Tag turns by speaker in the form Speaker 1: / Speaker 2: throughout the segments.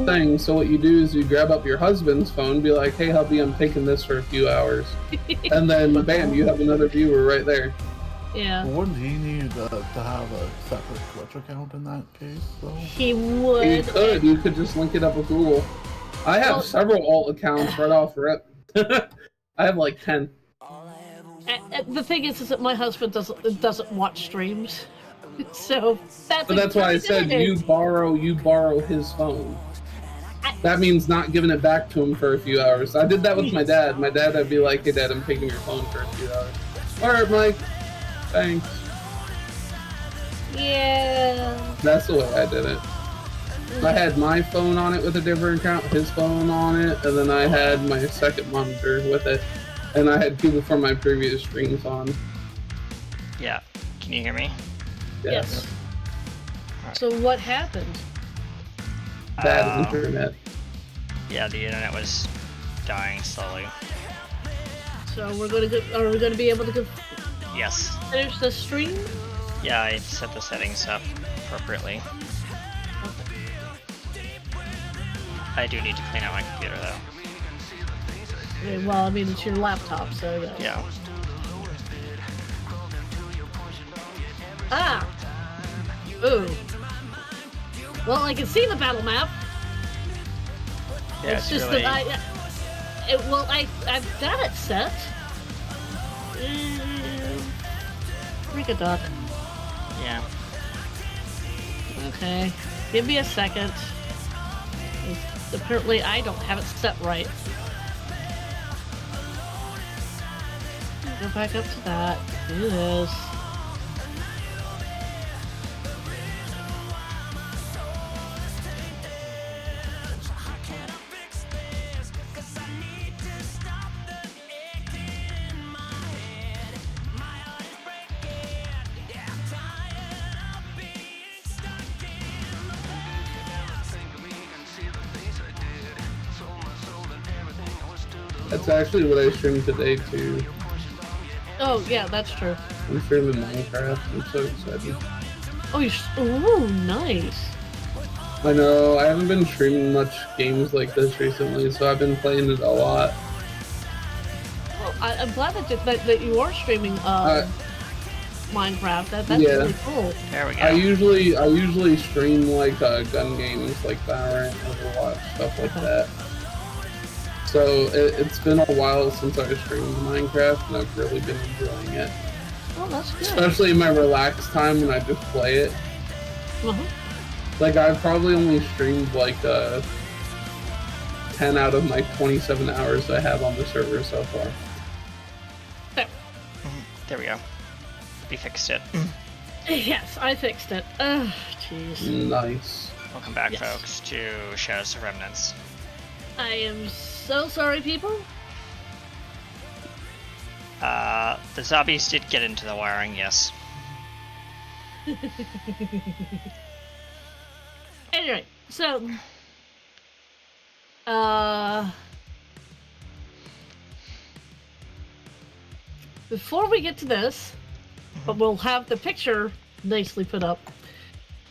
Speaker 1: thing. So what you do is you grab up your husband's phone, be like, "Hey, hubby, I'm taking this for a few hours," and then bam, you have another viewer right there.
Speaker 2: Yeah.
Speaker 3: Well, wouldn't he need to have a separate Twitch account in that case, though?
Speaker 2: He would.
Speaker 1: You could. You could just link it up with Google. I have several alt accounts right off rip. I have like 10.
Speaker 2: The thing is that my husband doesn't watch streams, so
Speaker 1: that's why I said you borrow his phone. That means not giving it back to him for a few hours. I did that with my dad. My dad, I'd be like, "Hey, Dad, I'm taking your phone for a few hours." All right, Mike. Thanks.
Speaker 2: Yeah.
Speaker 1: That's the way I did it. I had my phone on it with a different account, his phone on it, and then I had my second monitor with it. And I had people from my previous streams on.
Speaker 4: Yeah. Can you hear me?
Speaker 2: Yes.
Speaker 4: Right.
Speaker 2: So what happened?
Speaker 1: Bad internet.
Speaker 4: Yeah, the internet was dying slowly.
Speaker 2: So are we gonna be able to
Speaker 4: Yes.
Speaker 2: finish the stream?
Speaker 4: Yeah, I set the settings up appropriately. I do need to clean out my computer though.
Speaker 2: Okay, well, I mean, it's your laptop, so
Speaker 4: Yeah.
Speaker 2: Ah! Ooh. Well, I can see the battle map.
Speaker 4: Yeah,
Speaker 2: it's just
Speaker 4: really...
Speaker 2: that I've got it set. Freak a duck.
Speaker 4: Yeah.
Speaker 2: Okay. Give me a second. Apparently I don't have it set right. Go back up to that. Do this.
Speaker 1: That's actually what I streamed today too.
Speaker 2: Oh yeah, that's true.
Speaker 1: I'm streaming Minecraft. I'm so excited.
Speaker 2: Oh, nice.
Speaker 1: I know. I haven't been streaming much games like this recently, so I've been playing it a lot.
Speaker 2: Well, I'm glad that you are streaming Minecraft. That's really cool.
Speaker 4: There we go.
Speaker 1: I usually stream like gun games like Valorant, Overwatch, stuff like that. So it's been a while since I streamed Minecraft, and I've really been enjoying it.
Speaker 2: Oh, that's good.
Speaker 1: Especially in my relaxed time when I just play it. Like, I've probably only streamed like 10 out of my 27 hours I have on the server so far.
Speaker 4: There we go. We fixed it.
Speaker 2: Yes, I fixed it. Oh, jeez.
Speaker 1: Nice.
Speaker 4: Welcome back, folks, to Shadows of Remnants.
Speaker 2: I am so sorry, people.
Speaker 4: The zombies did get into the wiring, yes.
Speaker 2: Anyway, so before we get to this, but we'll have the picture nicely put up.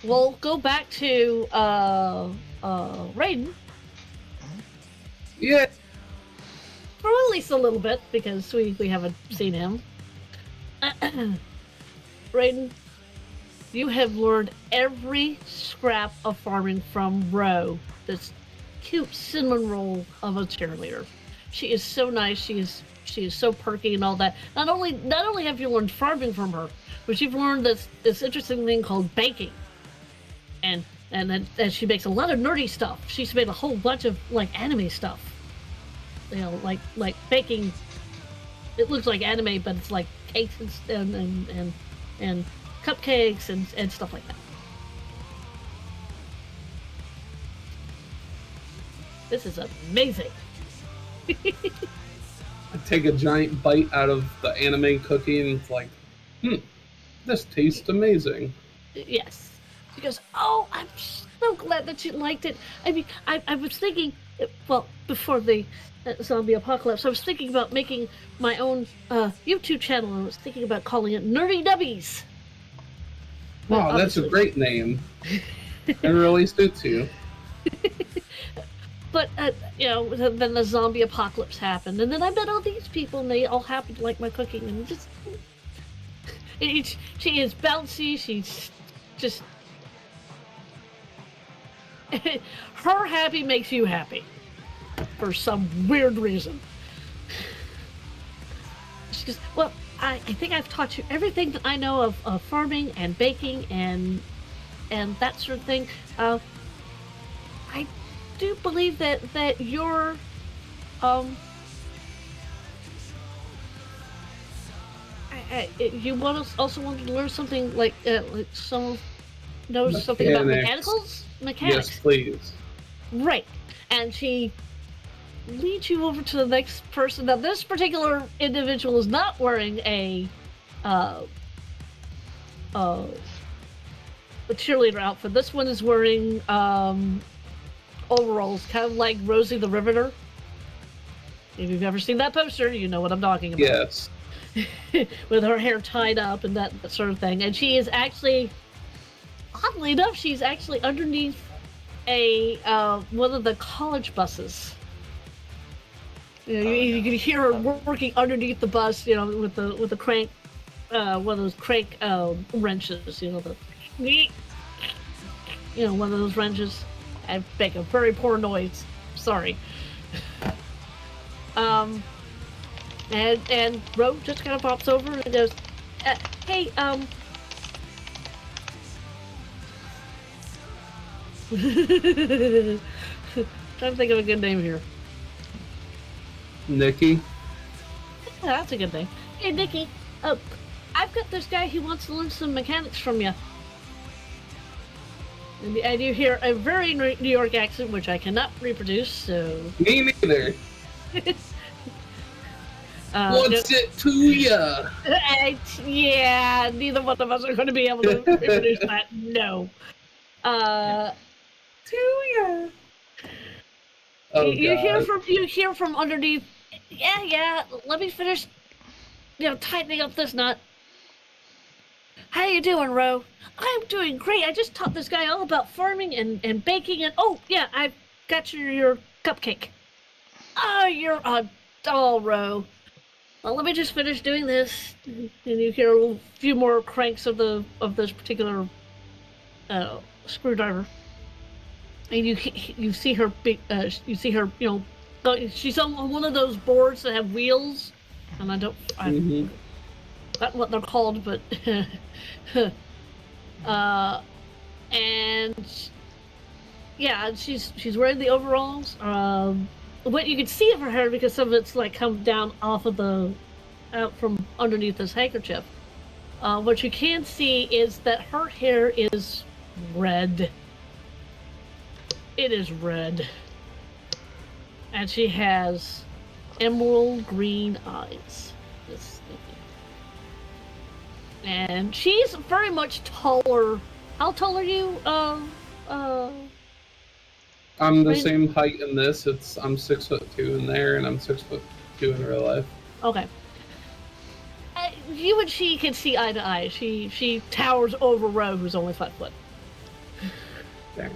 Speaker 2: We'll go back to Raiden.
Speaker 1: Yeah.
Speaker 2: For at least a little bit, because we haven't seen him. Raiden, you have learned every scrap of farming from Ro, this cute cinnamon roll of a cheerleader. She is so nice. She is so perky and all that. Not only have you learned farming from her, but you've learned this interesting thing called baking. And she makes a lot of nerdy stuff. She's made a whole bunch of like anime stuff. You know, like baking. It looks like anime, but it's like cakes and cupcakes and stuff like that. This is amazing.
Speaker 1: I take a giant bite out of the anime cookie and it's like, this tastes amazing.
Speaker 2: Yes. She goes, oh, I'm so glad that you liked it. I mean, I was thinking, well, before the zombie apocalypse, I was thinking about making my own YouTube channel. I was thinking about calling it Nerdy Nubbies.
Speaker 1: Wow, that's a great name. It really suits you.
Speaker 2: but then the zombie apocalypse happened, and then I met all these people, and they all happened to like my cooking, and she is bouncy. She's just her happy makes you happy for some weird reason. She goes, well, I think I've taught you everything that I know of farming and baking and that sort of thing. I do believe that you're you also wanted to learn something like something about mechanics.
Speaker 1: Yes, please.
Speaker 2: Right, and she leads you over to the next person. Now, this particular individual is not wearing a cheerleader outfit. This one is wearing overalls, kind of like Rosie the Riveter. If you've ever seen that poster, you know what I'm talking about.
Speaker 1: Yes.
Speaker 2: With her hair tied up and that sort of thing. And she is actually, oddly enough, she's actually underneath a one of the college buses. You can hear her working underneath the bus, with the crank, one of those crank wrenches, one of those wrenches. I make a very poor noise. Sorry. And Ro just kind of pops over and goes, "Hey, trying to think of a good name here.
Speaker 1: Nikki?
Speaker 2: Yeah, that's a good name. Hey, Nikki, I've got this guy who wants to learn some mechanics from you." And you hear a very New York accent, which I cannot reproduce, so...
Speaker 1: Me neither. What's it to ya?
Speaker 2: Yeah, neither one of us are going to be able to reproduce that. No.
Speaker 1: To ya. Oh,
Speaker 2: you hear from underneath. Yeah. Let me finish. Tightening up this nut. How you doing, Ro? I'm doing great. I just taught this guy all about farming and baking, and oh yeah, I've got your cupcake. Oh, you're a doll, Ro. Well, let me just finish doing this, and you hear a few more cranks of this particular screwdriver, and you see her big. You see her. She's on one of those boards that have wheels, and I forgot what they're called, but and yeah, she's wearing the overalls. What you can see of her hair, because some of it's like come down out from underneath this handkerchief. What you can see is that her hair is red. It is red, and she has emerald green eyes. And she's very much taller. How tall are you?
Speaker 1: I'm the same height in this. I'm 6'2" in there, and I'm 6'2" in real life. Okay.
Speaker 2: You and she can see eye to eye. She towers over Ro, who's only 5 foot.
Speaker 1: Dang.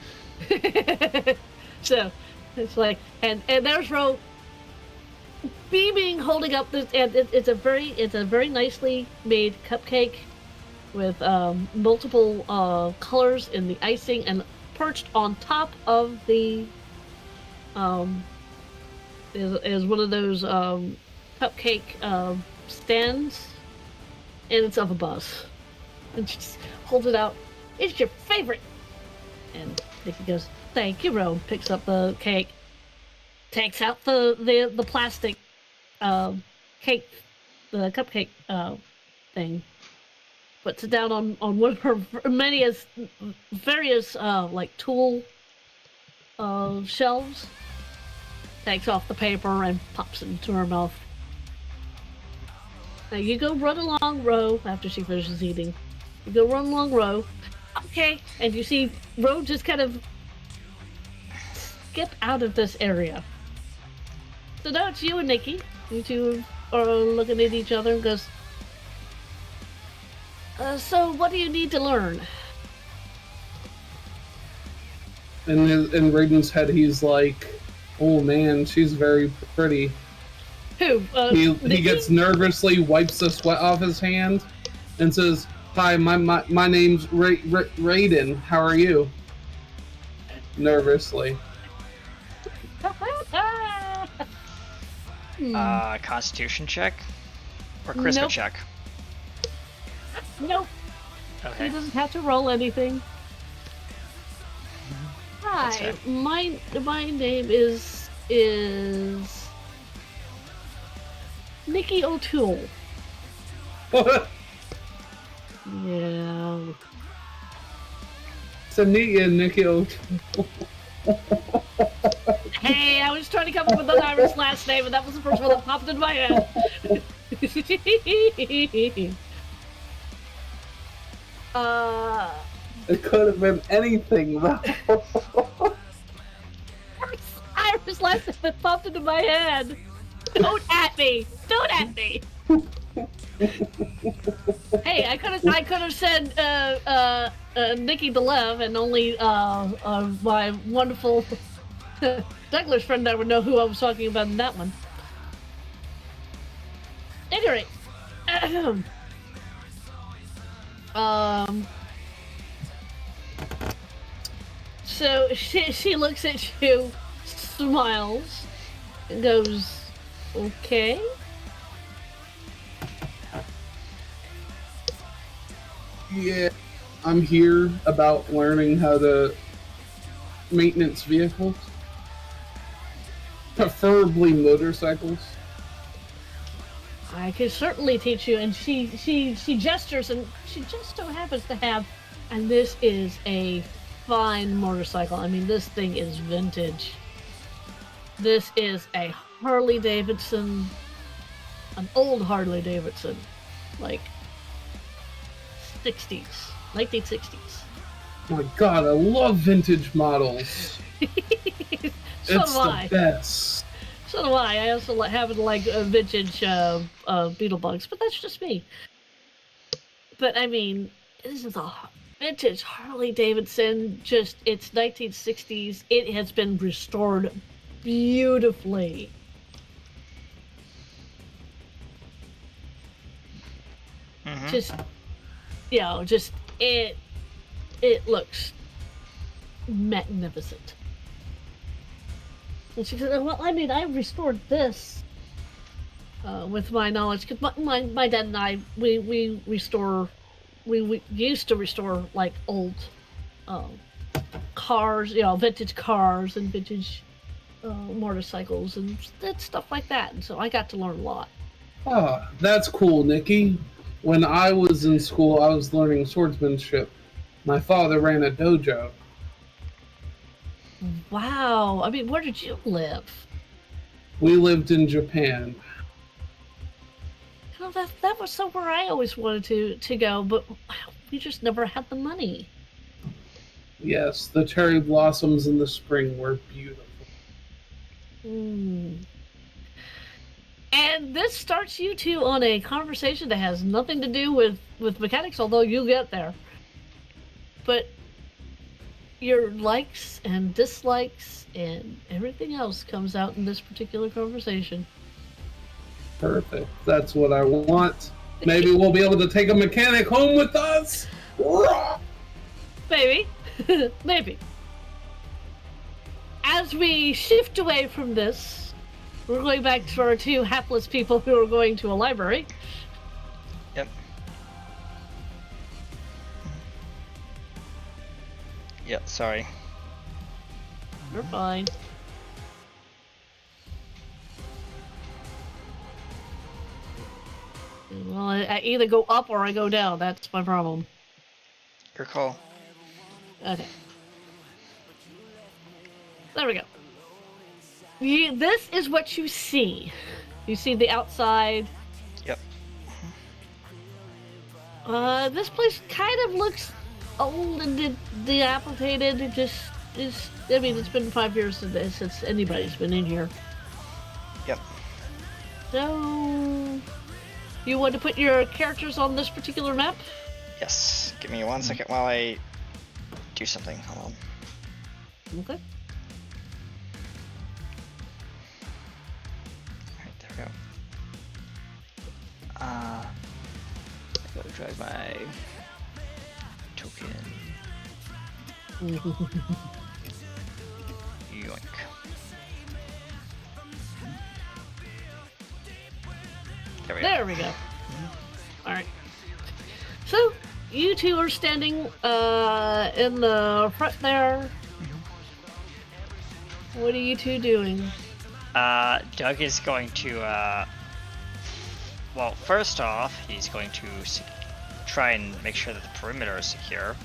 Speaker 2: So it's like, and there's Ro, beaming, holding up this, and it's a very nicely made cupcake with multiple colors in the icing, and perched on top of the is one of those cupcake stands, and it's of a bus, and she just holds it out. It's your favorite. And Nikki goes, "Thank you, Ro." Picks up the cake, takes out the plastic cake, the cupcake thing, puts it down on one of her various like tool shelves, takes off the paper and pops it into her mouth. Now you go run along, Ro, after she finishes eating. You go run along, Ro. Okay, and you see Ro just kind of skip out of this area. So now it's you and Nikki. You two are looking at each other and goes, so what do you need to learn?
Speaker 1: In Raiden's head, he's like, Oh man, she's very pretty.
Speaker 2: Who?
Speaker 1: He
Speaker 2: Nikki?
Speaker 1: gets nervously, wipes the sweat off his hand, and says, "Hi, my name's Raiden. How are you?" Nervously.
Speaker 4: Constitution check? Or charisma
Speaker 2: Nope.
Speaker 4: check?
Speaker 2: Nope.
Speaker 4: Okay.
Speaker 2: He doesn't have to roll anything.
Speaker 4: That's
Speaker 2: Hi,
Speaker 4: fair.
Speaker 2: my name is Nikki O'Toole. Yeah.
Speaker 1: To meet you, Nikki O'Toole.
Speaker 2: Hey, I was trying to come up with an Irish last name, and that was the first one that popped into my head.
Speaker 1: It could have been anything, though.
Speaker 2: Irish last name that popped into my head. Don't at me! Don't at me! Hey, I could have said Nikki DeLev, and only my wonderful Douglas friend I would know who I was talking about in that one. At any rate, so she looks at you, smiles, and goes, "Okay."
Speaker 1: Yeah, I'm here about learning how to maintenance vehicles, preferably motorcycles.
Speaker 2: I could certainly teach you. And she gestures, and she just so happens to have, and this is a fine motorcycle. I mean, this thing is vintage. This is a Harley Davidson, an old Harley Davidson, like 60s, 1960s.
Speaker 1: My God, I love vintage models.
Speaker 2: So
Speaker 1: It's
Speaker 2: do
Speaker 1: the
Speaker 2: I.
Speaker 1: best.
Speaker 2: So do I. I also happen to like vintage Beetle Bugs, but that's just me. But I mean, this is a vintage Harley Davidson. Just it's 1960s. It has been restored beautifully.
Speaker 4: Mm-hmm.
Speaker 2: Just just it looks magnificent. And she said, "Well, I mean, I restored this with my knowledge, because my dad and I we restore, we used to restore like old cars, vintage cars and vintage motorcycles and stuff like that. And so I got to learn a lot."
Speaker 1: Ah, that's cool, Nikki. When I was in school, I was learning swordsmanship. My father ran a dojo.
Speaker 2: Wow. I mean, where did you live?
Speaker 1: We lived in Japan.
Speaker 2: That was somewhere I always wanted to go, but we just never had the money.
Speaker 1: Yes, the cherry blossoms in the spring were beautiful.
Speaker 2: And this starts you two on a conversation that has nothing to do with mechanics, although you get there. But your likes and dislikes and everything else comes out in this particular conversation.
Speaker 1: Perfect. That's what I want. Maybe we'll be able to take a mechanic home with us.
Speaker 2: Maybe. Maybe. As we shift away from this, we're going back to our two hapless people who are going to a library.
Speaker 4: Yep. Yeah, sorry.
Speaker 2: You're fine. Well, I either go up or I go down. That's my problem.
Speaker 4: Your call.
Speaker 2: Okay. There we go. This is what you see. You see the outside.
Speaker 4: Yep.
Speaker 2: This place kind of looks old and dilapidated. It just is. I mean, it's been 5 years since anybody's been in here.
Speaker 4: Yep.
Speaker 2: So, you want to put your characters on this particular map?
Speaker 4: Yes. Give me 1 second while I do something. Hold on.
Speaker 2: Okay.
Speaker 4: I gotta drag my token. Yoink.
Speaker 2: There we go. All right. So you two are standing in the front there. What are you two doing?
Speaker 4: Doug is going to, well, first off, he's going to try and make sure that the perimeter is secure.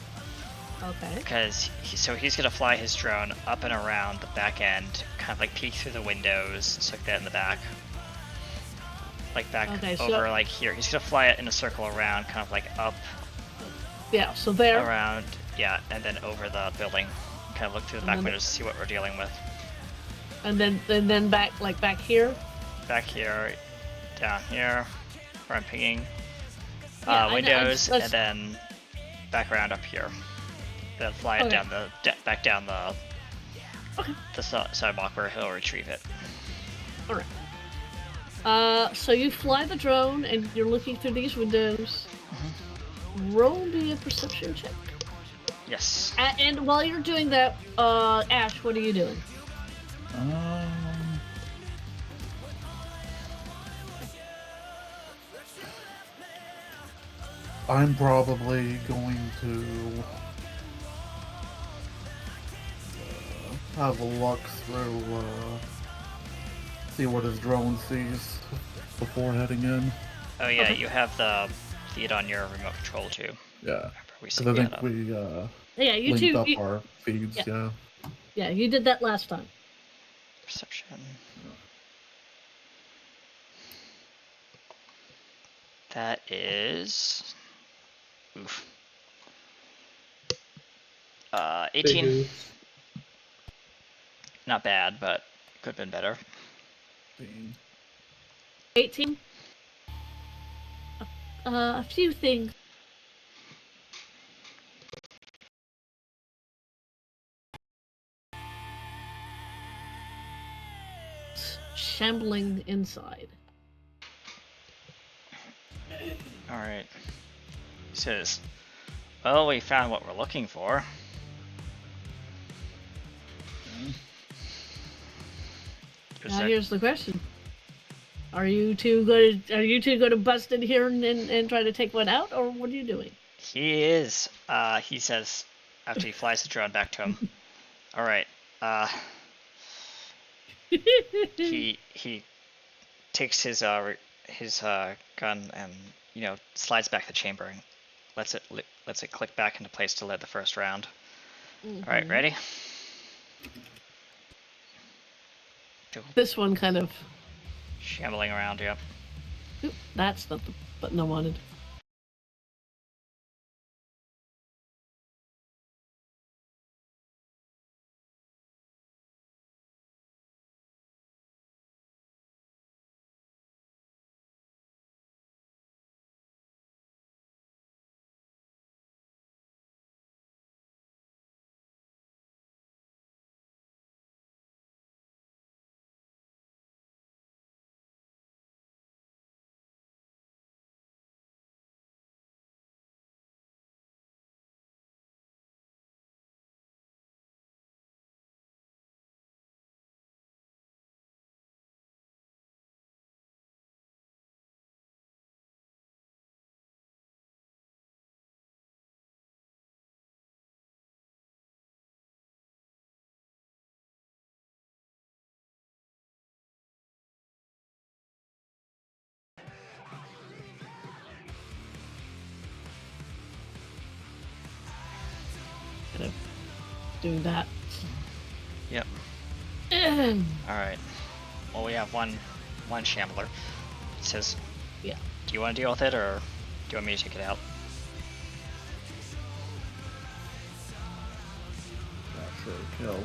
Speaker 2: Okay.
Speaker 4: Because he's gonna fly his drone up and around the back end, kind of like peek through the windows, so like that in the back. Like back over like here. He's gonna fly it in a circle around, kind of like up.
Speaker 2: Yeah, so there.
Speaker 4: Around, yeah, and then over the building. Kind of look through the back windows to see what we're dealing with.
Speaker 2: And then back, like back here?
Speaker 4: Back here, down here, where I'm pinging.
Speaker 2: Yeah,
Speaker 4: windows, and then back around up here. Then fly it down back down the sidewalk where he'll retrieve it.
Speaker 2: Alright. So you fly the drone and you're looking through these windows. Roll me a perception check.
Speaker 4: Yes.
Speaker 2: And while you're doing that, Ash, what are you doing?
Speaker 3: I'm probably going to have a look through, see what his drone sees before heading in.
Speaker 4: Oh yeah, you have the feed on your remote control too.
Speaker 3: Yeah, because I think we
Speaker 2: you
Speaker 3: linked
Speaker 2: two,
Speaker 3: up our feeds, yeah.
Speaker 2: Yeah, you did that last time.
Speaker 4: Perception. That is... Oof. 18. Not bad, but could have been better.
Speaker 2: 18? A few things. Shambling inside.
Speaker 4: Alright. He says, well, we found what we're looking for.
Speaker 2: Now here's the question. Are you two going to bust in here and try to take one out, or what are you doing?
Speaker 4: He is. He says after he flies the drone back to him. Alright. He takes his gun and slides back the chamber and lets it click back into place to lead the first round. All right, ready?
Speaker 2: This one kind of
Speaker 4: shambling around. Yep.
Speaker 2: Oop, that's not the button I wanted. Kind of doing that.
Speaker 4: Yep. All right. Well, we have one shambler. It says,
Speaker 2: yeah.
Speaker 4: Do you want to deal with it, or do you want me to take it out?
Speaker 3: Sure, kill.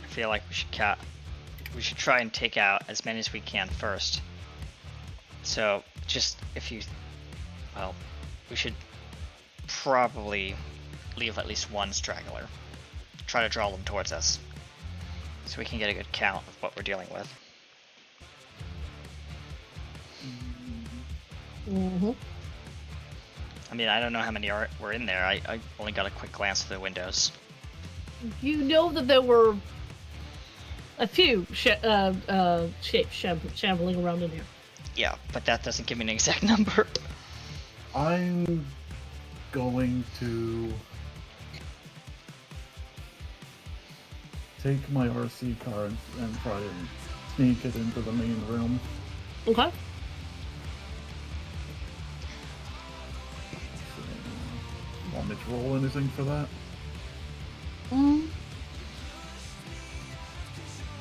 Speaker 4: I feel like we should try and take out as many as we can first. So just we should probably leave at least one straggler. Try to draw them towards us, so we can get a good count of what we're dealing with.
Speaker 2: Mm-hmm.
Speaker 4: I mean, I don't know how many were in there. I only got a quick glance through the windows.
Speaker 2: You know that there were a few shapes shambling around in here.
Speaker 4: Yeah, but that doesn't give me an exact number.
Speaker 3: I'm going to take my RC car and try and sneak it into the main room.
Speaker 2: Okay.
Speaker 3: Want me to roll anything for that?
Speaker 2: Mm.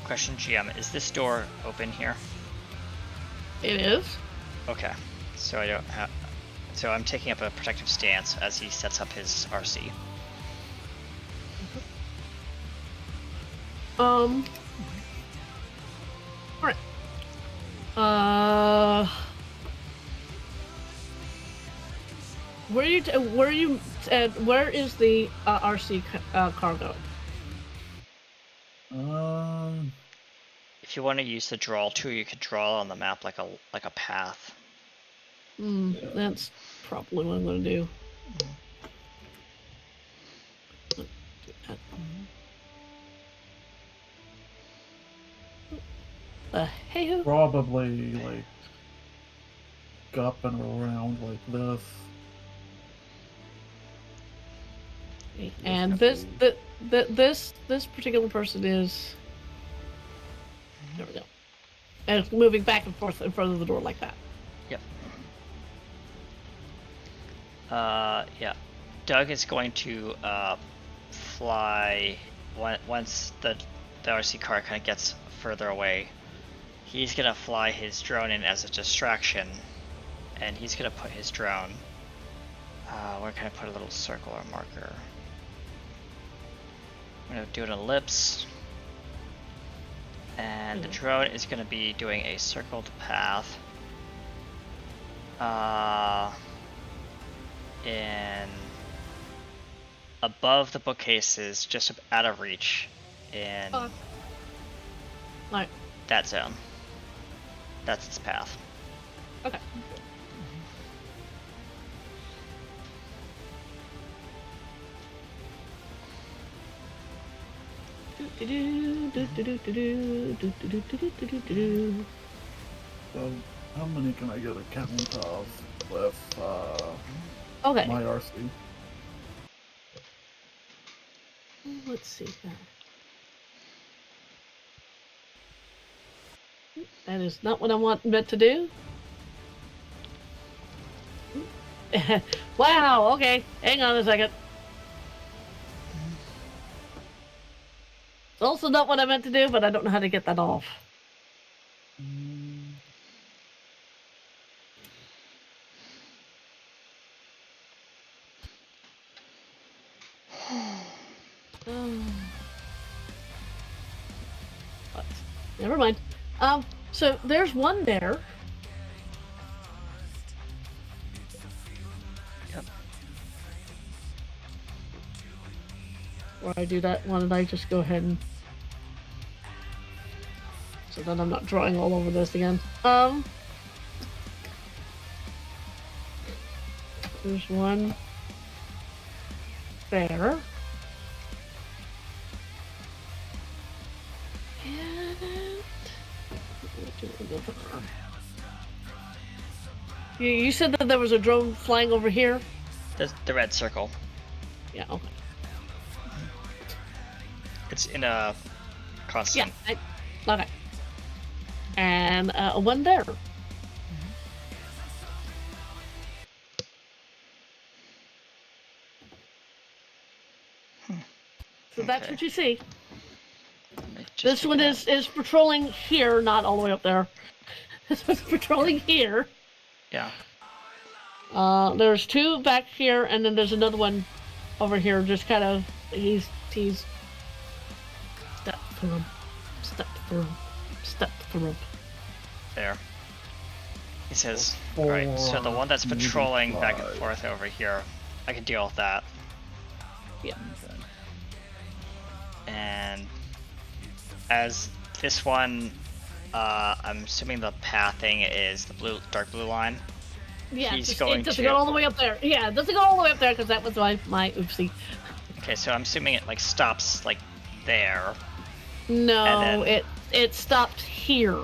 Speaker 4: Question GM, is this door open here?
Speaker 2: It is.
Speaker 4: Okay, so I don't have. So I'm taking up a protective stance as he sets up his RC.
Speaker 2: All right. Where is the RC car going?
Speaker 4: If you want to use the draw tool, you could draw on the map like a path.
Speaker 2: That's probably what I'm going to do. Hey-ho.
Speaker 3: Probably like up and around like this.
Speaker 2: And this particular person is. There we go. And it's moving back and forth in front of the door like that.
Speaker 4: Yep. Yeah. Doug is going to fly once the RC car kind of gets further away. He's gonna fly his drone in as a distraction, and he's gonna put his drone. Where can I put a little circle or marker? I'm gonna do an ellipse, and the drone is gonna be doing a circled path. In above the bookcases, just out of reach, in
Speaker 2: Right.
Speaker 4: that zone. That's its path.
Speaker 2: Okay.
Speaker 3: So how many can I get a count of with
Speaker 2: Okay.
Speaker 3: my RC?
Speaker 2: Let's see that. That is not what I meant to do. Wow, okay. Hang on a second. It's also not what I meant to do, but I don't know how to get that off. But, never mind. So there's one there.
Speaker 4: Yep.
Speaker 2: Before I do that, why don't I just go ahead and so that I'm not drawing all over this again. There's one there. You said that there was a drone flying over here?
Speaker 4: The red circle.
Speaker 2: Yeah, okay.
Speaker 4: It's in a constant.
Speaker 2: Yeah, okay. And one there. So that's what you see. This one is patrolling here, not all the way up there. This one's patrolling here.
Speaker 4: Yeah.
Speaker 2: There's two back here, and then there's another one over here. Just kind of he's step through, step through, step through.
Speaker 4: There. He says, alright, so the one that's patrolling back and forth over here, I can deal with that.
Speaker 2: Yeah.
Speaker 4: And as this one, I'm assuming the pathing is the dark blue line.
Speaker 2: Yeah,
Speaker 4: He's
Speaker 2: just,
Speaker 4: going
Speaker 2: it doesn't
Speaker 4: to-
Speaker 2: go all the way up there. Yeah, it doesn't go all the way up there because that was my oopsie.
Speaker 4: Okay, so I'm assuming it like stops like there.
Speaker 2: No,
Speaker 4: And then-
Speaker 2: it stopped here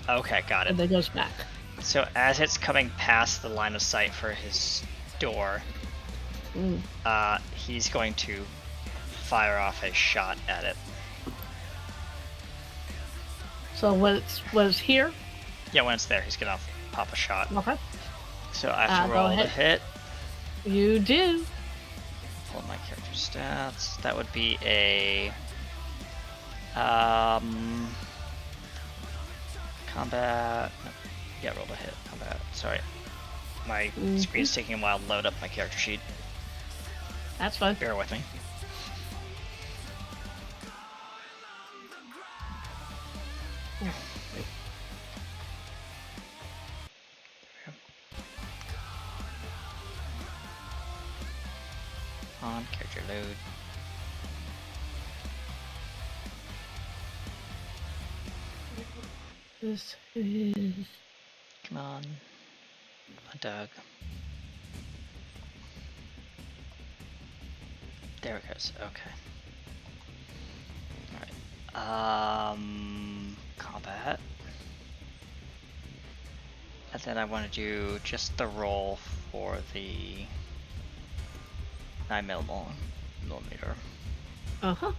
Speaker 4: Okay, got
Speaker 2: and
Speaker 4: it.
Speaker 2: then goes back.
Speaker 4: So as it's coming past the line of sight for his door, he's going to fire off a shot at it.
Speaker 2: So when it's here,
Speaker 4: Yeah, when it's there, he's gonna pop a shot.
Speaker 2: okay,
Speaker 4: So I have to
Speaker 2: go
Speaker 4: roll the
Speaker 2: ahead.
Speaker 4: hit.
Speaker 2: you do.
Speaker 4: Pull my character stats. That would be a combat. No, yeah, roll the hit. Combat. Sorry, my screen's taking a while to load up my character sheet.
Speaker 2: That's fine.
Speaker 4: Bear with me. On character load.
Speaker 2: This is
Speaker 4: Come on, Doug. There it goes. Okay. All right. Combat. And then I want to do just the roll for the 9mm.
Speaker 2: uh-huh.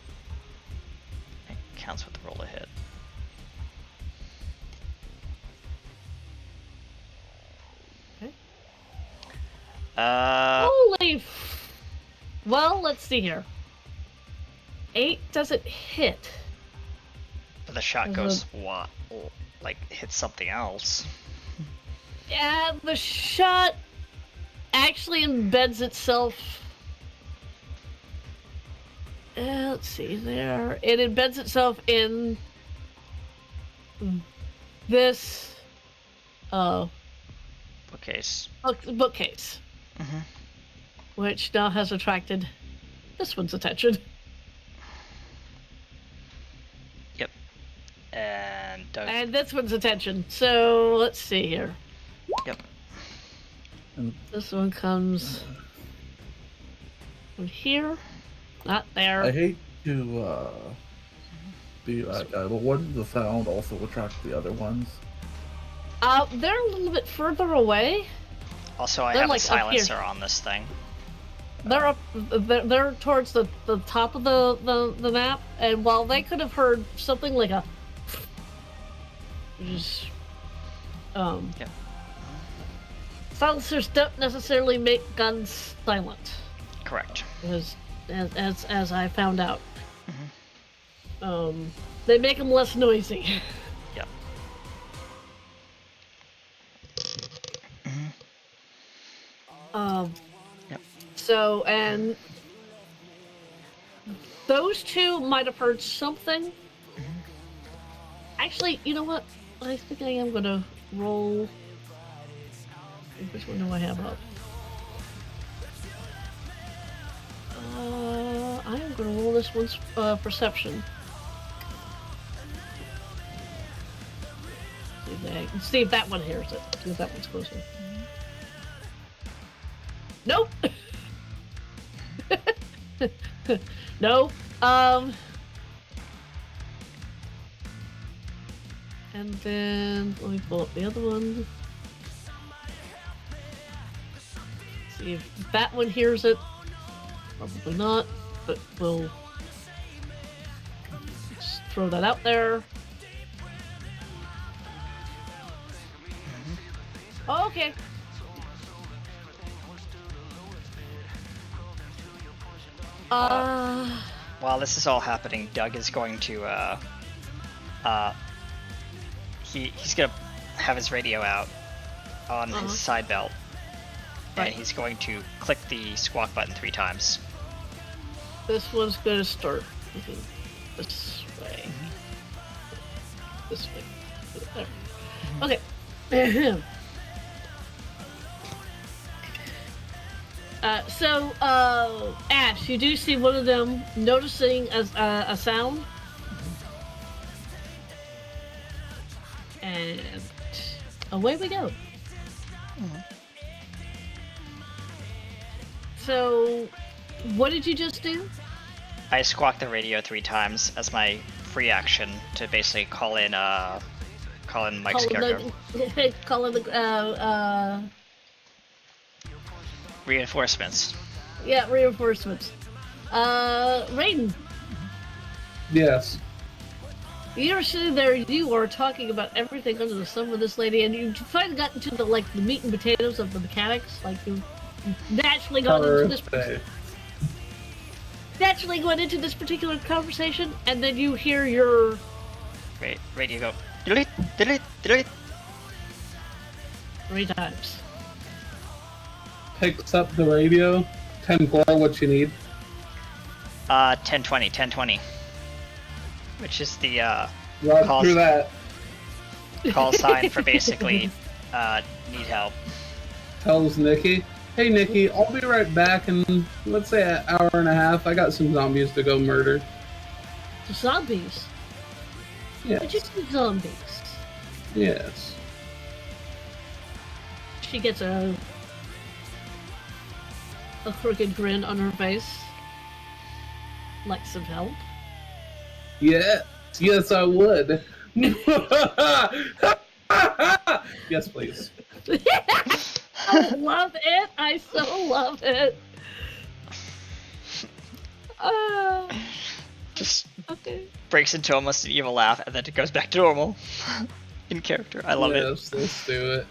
Speaker 4: It counts with the roll to hit.
Speaker 2: Okay.
Speaker 4: Uh,
Speaker 2: Well, let's see here. 8 doesn't hit.
Speaker 4: but the shot goes what? Like hits something else.
Speaker 2: Yeah, the shot actually embeds itself. Let's see there. It embeds itself in this
Speaker 4: Bookcase.
Speaker 2: bookcase, which now has attracted this one's attention.
Speaker 4: Yep. And Doug.
Speaker 2: And this one's attention. So let's see here.
Speaker 4: Yep.
Speaker 2: This one comes from here, not there.
Speaker 3: I hate to be that guy, but wouldn't the sound also attract the other ones?
Speaker 2: They're a little bit further away.
Speaker 4: Also, I
Speaker 2: They're
Speaker 4: have
Speaker 2: like
Speaker 4: a
Speaker 2: up here.
Speaker 4: silencer on this thing.
Speaker 2: They're up. They're towards the top of the map, and while they could have heard something like a, just
Speaker 4: Yep.
Speaker 2: silencers don't necessarily make guns silent,
Speaker 4: Correct.
Speaker 2: as I found out. They make them less noisy.
Speaker 4: Yep. Yep.
Speaker 2: So, and those two might have heard something. Actually, you know what? I think I am gonna roll. Which one do I have up? I am gonna roll this one's perception. See if that one hears it. See if that one's closer. Nope. No. And then let me pull up the other one. See if that one hears it. Probably not, but we'll just throw that out there. Okay.
Speaker 4: While this is all happening, Doug is going to he's gonna have his radio out on his side belt,
Speaker 2: Right.
Speaker 4: and he's going to click the squawk button 3 times.
Speaker 2: This one's gonna start looking this way. This way. There. Okay. So, Ash, you do see one of them noticing a sound. And away we go. So, what did you just do?
Speaker 4: I squawked the radio 3 times as my free action to basically call in Mike's character.
Speaker 2: Call in the
Speaker 4: Reinforcements.
Speaker 2: yeah, reinforcements. Raiden,
Speaker 1: Yes.
Speaker 2: you're sitting there. You are talking about everything under the sun with this lady, and you finally got into the meat and potatoes of the mechanics. Like you naturally got into this.
Speaker 1: Birthday.
Speaker 2: Naturally going into this particular conversation, and then you hear your
Speaker 4: Radio go. Delete, delete, delete.
Speaker 2: 3 times.
Speaker 1: Picks up the radio. 10-4, what you need?
Speaker 4: 1020, which is the
Speaker 1: Run
Speaker 4: Calls-
Speaker 1: through that.
Speaker 4: call sign for basically need help.
Speaker 1: Tells Nikki, hey Nikki, I'll be right back in, let's say, an hour and a half. I got some zombies to go murder.
Speaker 2: Zombies. Did you
Speaker 1: Yes.
Speaker 2: see zombies?
Speaker 1: Yes.
Speaker 2: She gets a crooked grin on her face. Like some help.
Speaker 1: Yes. Yes, I would. Yes, please.
Speaker 2: I love it. I so love it.
Speaker 4: Just
Speaker 2: Okay.
Speaker 4: breaks into almost an evil laugh, and then it goes back to normal in character. I love it.
Speaker 1: Yes, let's do it.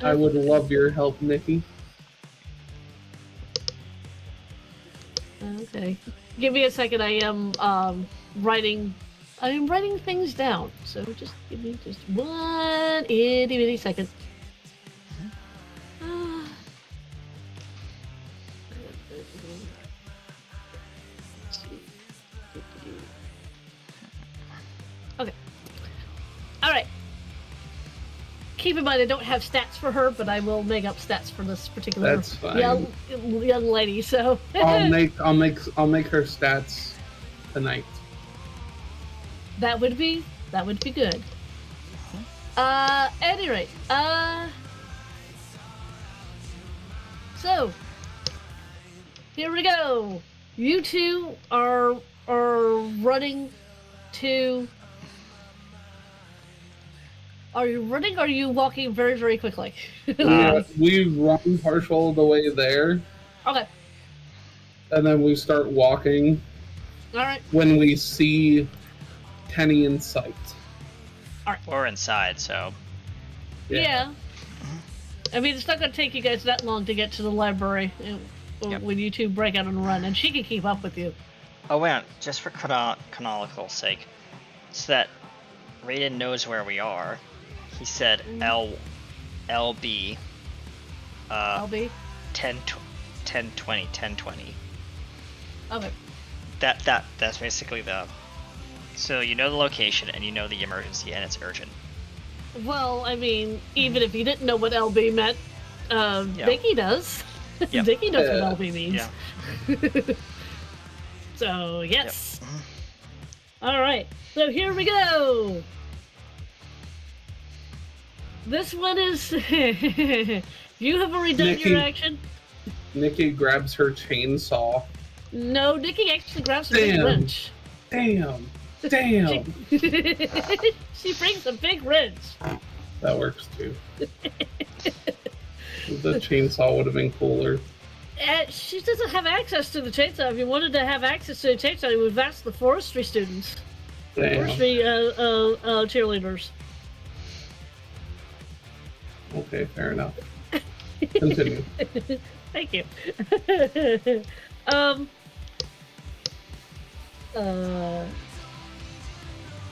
Speaker 1: I would love your help, Nikki.
Speaker 2: Okay. Give me a second. I am writing. I am writing things down. So just give me just 1 itty bitty second. Okay. All right. Keep in mind, I don't have stats for her, but I will make up stats for this particular
Speaker 1: That's fine.
Speaker 2: young lady. So
Speaker 1: I'll make her stats tonight.
Speaker 2: that would be good. At any rate, so here we go. You two are running to. Are you running or are you walking very, very quickly?
Speaker 1: We run partial of the way there,
Speaker 2: Okay.
Speaker 1: and then we start walking
Speaker 2: Alright.
Speaker 1: when we see Kenny in sight.
Speaker 4: We're inside, so
Speaker 2: Yeah. I mean, it's not going to take you guys that long to get to the library
Speaker 4: Yep.
Speaker 2: when you two break out and run, and she can keep up with you.
Speaker 4: Oh wait, just for canonical sake, so that Raiden knows where we are. He said LB.
Speaker 2: LB?
Speaker 4: 1020.
Speaker 2: Okay.
Speaker 4: That's basically the. So you know the location and you know the emergency and it's urgent.
Speaker 2: Well, I mean, even if you didn't know what LB meant, Vicky does.
Speaker 4: Yep.
Speaker 2: Vicky knows what LB means.
Speaker 4: Yeah.
Speaker 2: So, yes. Alright, so here we go! This one is... You have already done
Speaker 1: Nikki.
Speaker 2: your action?
Speaker 1: Nikki grabs her chainsaw.
Speaker 2: No, Nikki actually grabs a big wrench.
Speaker 1: Damn.
Speaker 2: She brings a big wrench.
Speaker 1: That works too. The chainsaw would have been cooler.
Speaker 2: She doesn't have access to the chainsaw. If you wanted to have access to the chainsaw, you would have asked the forestry students.
Speaker 1: Damn.
Speaker 2: Forestry cheerleaders.
Speaker 1: Okay, fair enough. Continue.
Speaker 2: Thank you.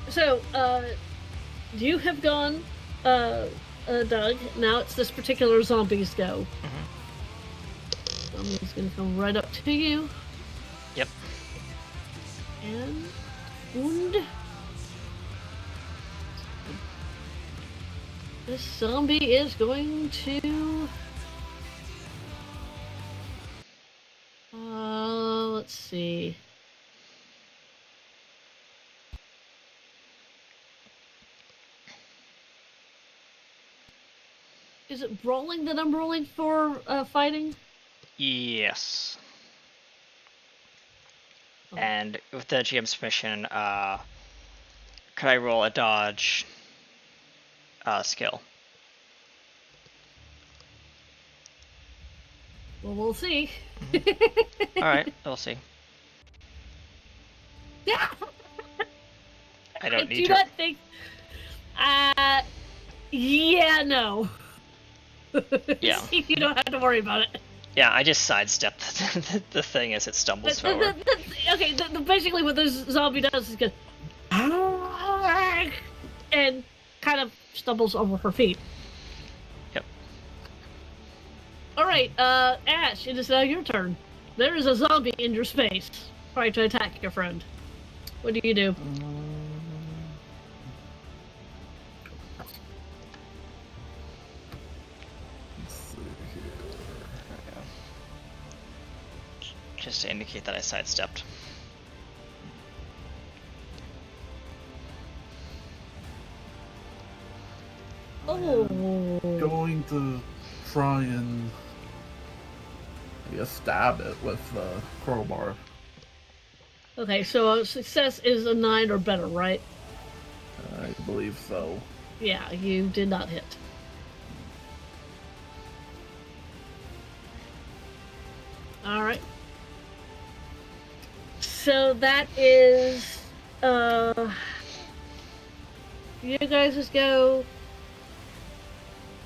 Speaker 2: So, you have gone, Doug. Now it's this particular zombie's go. Zombie's gonna come right up to you.
Speaker 4: Yep.
Speaker 2: And this zombie is going to. Let's see. Is it brawling that I'm rolling for fighting?
Speaker 4: Yes.
Speaker 2: Oh.
Speaker 4: And with the GM's permission, could I roll a dodge skill?
Speaker 2: Well, we'll see.
Speaker 4: All right, we'll see.
Speaker 2: Yeah.
Speaker 4: I don't need
Speaker 2: do
Speaker 4: to.
Speaker 2: not think. Yeah, no.
Speaker 4: Yeah.
Speaker 2: You don't have to worry about it.
Speaker 4: Yeah, I just sidestepped the thing as it stumbles forward.
Speaker 2: Okay, basically what this zombie does is go and kind of stumbles over her feet.
Speaker 4: Yep.
Speaker 2: All right, Ash, it is now your turn. There is a zombie in your space trying to attack your friend. What do you do?
Speaker 3: Let's see here.
Speaker 4: There we go. Just to indicate that I sidestepped.
Speaker 2: Oh.
Speaker 3: Going to try and I guess stab it with the crowbar.
Speaker 2: Okay, so success is a 9 or better, right?
Speaker 3: I believe so.
Speaker 2: Yeah, you did not hit. Alright. So that is, you guys just go.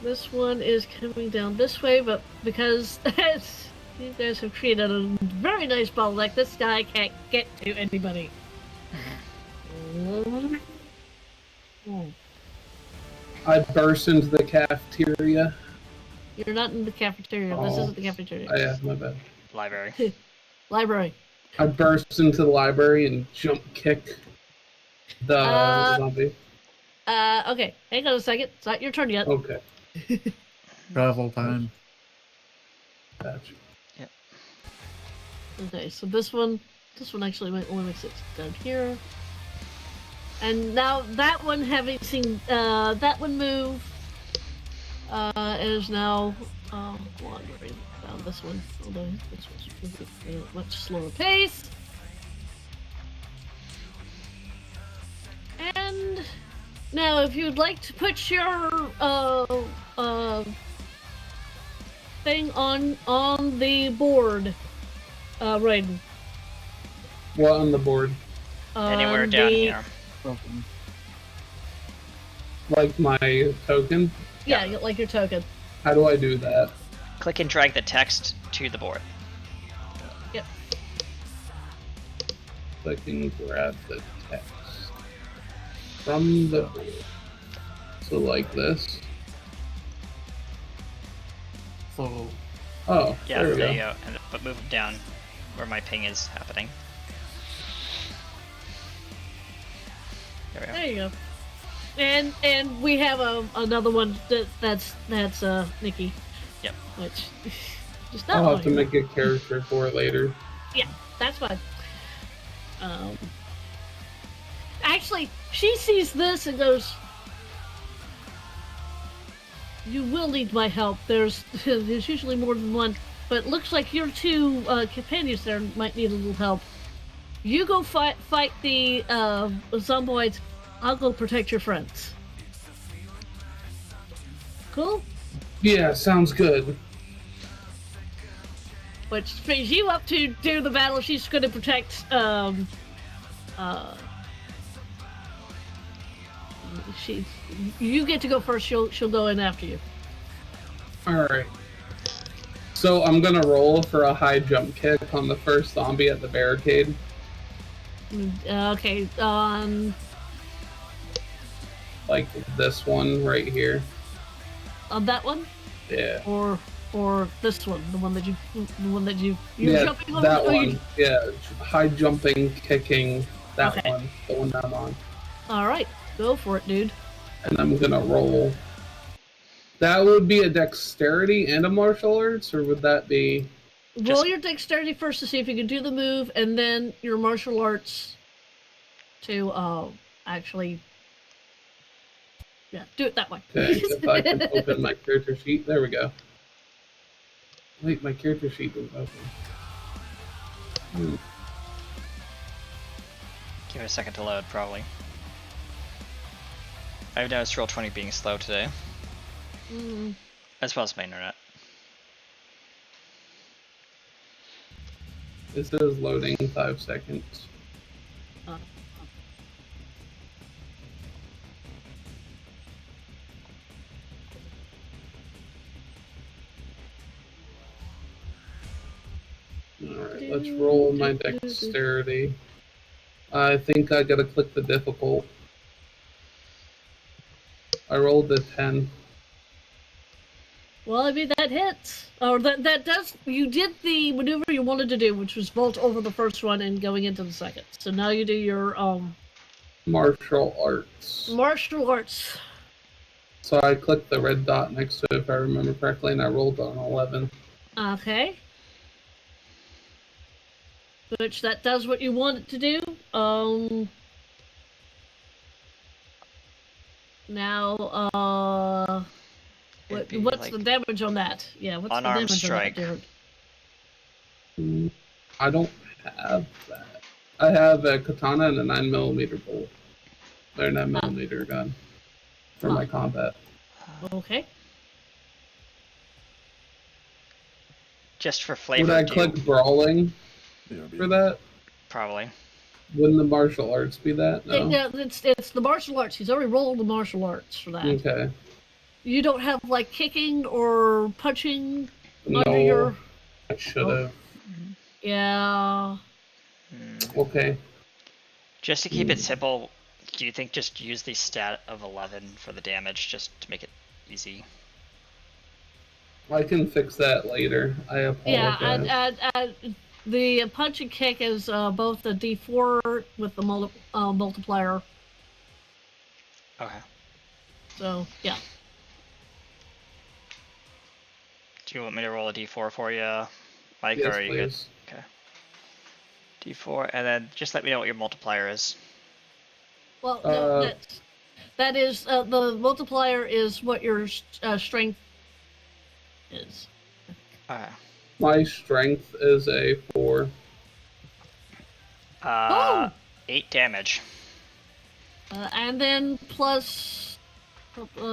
Speaker 2: This one is coming down this way, but because you guys have created a very nice bottleneck, this guy can't get to anybody.
Speaker 1: I burst into the cafeteria.
Speaker 2: You're not in the cafeteria. This
Speaker 1: Oh.
Speaker 2: isn't the cafeteria.
Speaker 1: Oh, yeah, my bad.
Speaker 4: Library.
Speaker 2: Library.
Speaker 1: I burst into the library and jump kick the zombie.
Speaker 2: Okay, hang on a second. It's not your turn yet.
Speaker 1: Okay,
Speaker 3: Travel time.
Speaker 1: gotcha.
Speaker 2: Okay, so this one actually only makes it down here. And now that one, having seen that one move, is now wandering down this one. Although this one's moving at a much slower pace. And now, if you'd like to put your thing on the board, Raiden.
Speaker 1: What on the board?
Speaker 4: Anywhere
Speaker 2: On
Speaker 4: down
Speaker 2: the-
Speaker 4: here.
Speaker 3: Something.
Speaker 1: Like my token?
Speaker 2: Yeah, like your token.
Speaker 1: How do I do that?
Speaker 4: Click and drag the text to the board.
Speaker 2: Yep.
Speaker 1: Click and grab the text from the board. So like this.
Speaker 3: So
Speaker 1: Oh,
Speaker 4: Yeah,
Speaker 1: there we
Speaker 4: there you
Speaker 1: go.
Speaker 4: go. But move it down where my ping is happening. There we go.
Speaker 2: There you go. And we have another one that's Nikki.
Speaker 4: Yep.
Speaker 2: Which just not
Speaker 1: I'll have to
Speaker 2: mine.
Speaker 1: make a character for it later.
Speaker 2: Yeah, that's fine. Actually, she sees this and goes, "You will need my help. There's usually more than one, but it looks like your two companions there might need a little help. You go fight the zomboids. I'll go protect your friends." Cool.
Speaker 1: Yeah, sounds good.
Speaker 2: Which frees you up to do the battle. She's going to protect. You get to go first. She'll go in after you.
Speaker 1: Alright. So I'm gonna roll for a high jump kick on the first zombie at the barricade.
Speaker 2: Okay. On
Speaker 1: Like this one right here.
Speaker 2: that one,
Speaker 1: Yeah.
Speaker 2: or this one, the one that you're
Speaker 1: Yeah,
Speaker 2: jumping on.
Speaker 1: that
Speaker 2: or you-
Speaker 1: one. Yeah, high jumping, kicking, that
Speaker 2: Okay.
Speaker 1: one. The one I'm on.
Speaker 2: All right, go for it, dude.
Speaker 1: And I'm gonna roll. That would be a dexterity and a martial arts, or would that be...
Speaker 2: Roll your dexterity first to see if you can do the move, and then your martial arts to actually. Yeah, do it that way.
Speaker 1: Okay, if I can open my character sheet. There we go. Wait, my character sheet didn't open.
Speaker 4: Give it a second to load, probably. I've noticed Roll20 being slow today. As well as my internet.
Speaker 1: It says loading 5 seconds. Alright, let's roll my dexterity. I think I gotta click the difficult. I rolled a 10.
Speaker 2: Well, I mean, that hits. Or that does... You did the maneuver you wanted to do, which was vault over the first one and going into the second. So now you do your,
Speaker 1: Martial arts.
Speaker 2: martial arts.
Speaker 1: So I clicked the red dot next to it, if I remember correctly, and I rolled on 11.
Speaker 2: Okay. Which that does what you want it to do. Now, what's
Speaker 4: like
Speaker 2: the damage on that? Yeah, what's the
Speaker 4: unarmed
Speaker 2: damage
Speaker 4: strike.
Speaker 2: on that, Jared?
Speaker 1: I don't have that. I have a katana and a 9mm bolt. Or 9mm gun for my combat.
Speaker 2: Okay.
Speaker 4: Just for flavor,
Speaker 1: Would I click brawling for that?
Speaker 4: Probably.
Speaker 1: Wouldn't the martial arts be that? No.
Speaker 2: Yeah, it's the martial arts. He's already rolled the martial arts for that.
Speaker 1: Okay.
Speaker 2: You don't have like kicking or punching under
Speaker 1: No,
Speaker 2: your.
Speaker 1: I should have.
Speaker 2: Yeah.
Speaker 1: Okay.
Speaker 4: Just to keep it simple, do you think just use the stat of 11 for the damage, just to make it easy?
Speaker 1: I can fix that later. I apologize.
Speaker 2: Yeah, the punch and kick is both a D4 with the multiplier.
Speaker 4: Okay.
Speaker 2: So, yeah.
Speaker 4: Do you want me to roll a D4 for you, Mike,
Speaker 1: Yes,
Speaker 4: or are you
Speaker 1: please.
Speaker 4: good? Okay. D4, and then just let me know what your multiplier is.
Speaker 2: Well, no, that is the multiplier is what your strength is.
Speaker 4: Okay.
Speaker 1: My strength is a 4.
Speaker 4: 8 damage.
Speaker 2: And then plus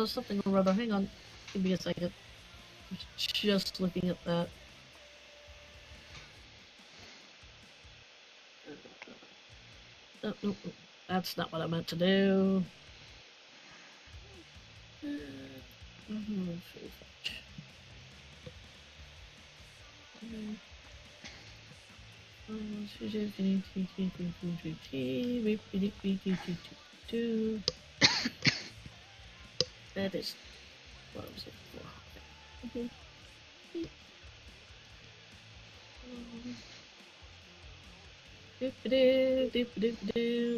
Speaker 2: something or other. Hang on, give me a second. I'm just looking at that. That's not what I meant to do. That is what I was looking for.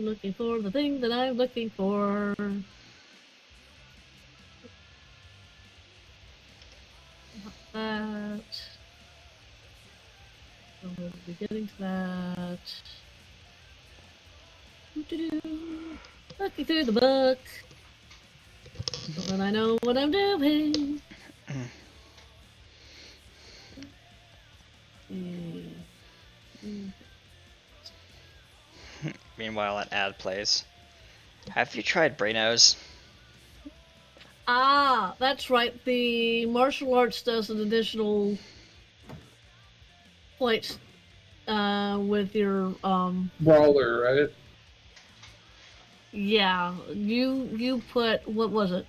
Speaker 2: Looking for the thing that I'm looking for. That. We'll be getting to that. Looking through the book. When I know what I'm doing.
Speaker 4: Meanwhile, an ad plays. Have you tried Braino's?
Speaker 2: Ah, that's right. The martial arts does an additional points with your
Speaker 1: Brawler, right?
Speaker 2: Yeah, you put, what was it?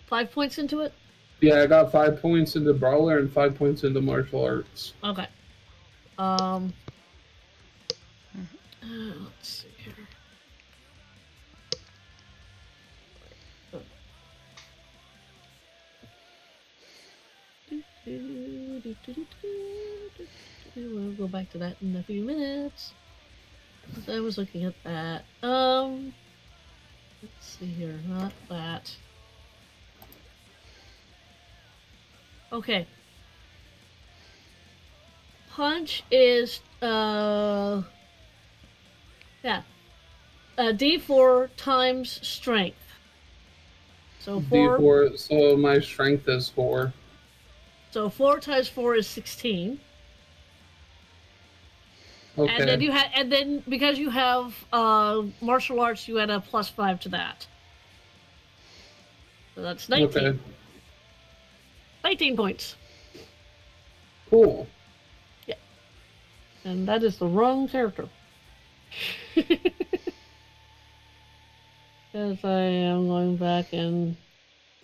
Speaker 2: 5 points into it?
Speaker 1: Yeah, I got 5 points into Brawler and 5 points into martial arts.
Speaker 2: Okay. Let's see here. We'll go back to that in a few minutes. I was looking at that. Let's see here, not that. Okay. Punch is D4 times strength. So 4.
Speaker 1: D4, so my strength is 4.
Speaker 2: So 4 times 4 is 16.
Speaker 1: Okay.
Speaker 2: And then because you have martial arts, you add a +5 to that. So that's 19.
Speaker 1: Okay.
Speaker 2: 19 points.
Speaker 1: Cool.
Speaker 2: Yeah. And that is the wrong character. Because I am going back and...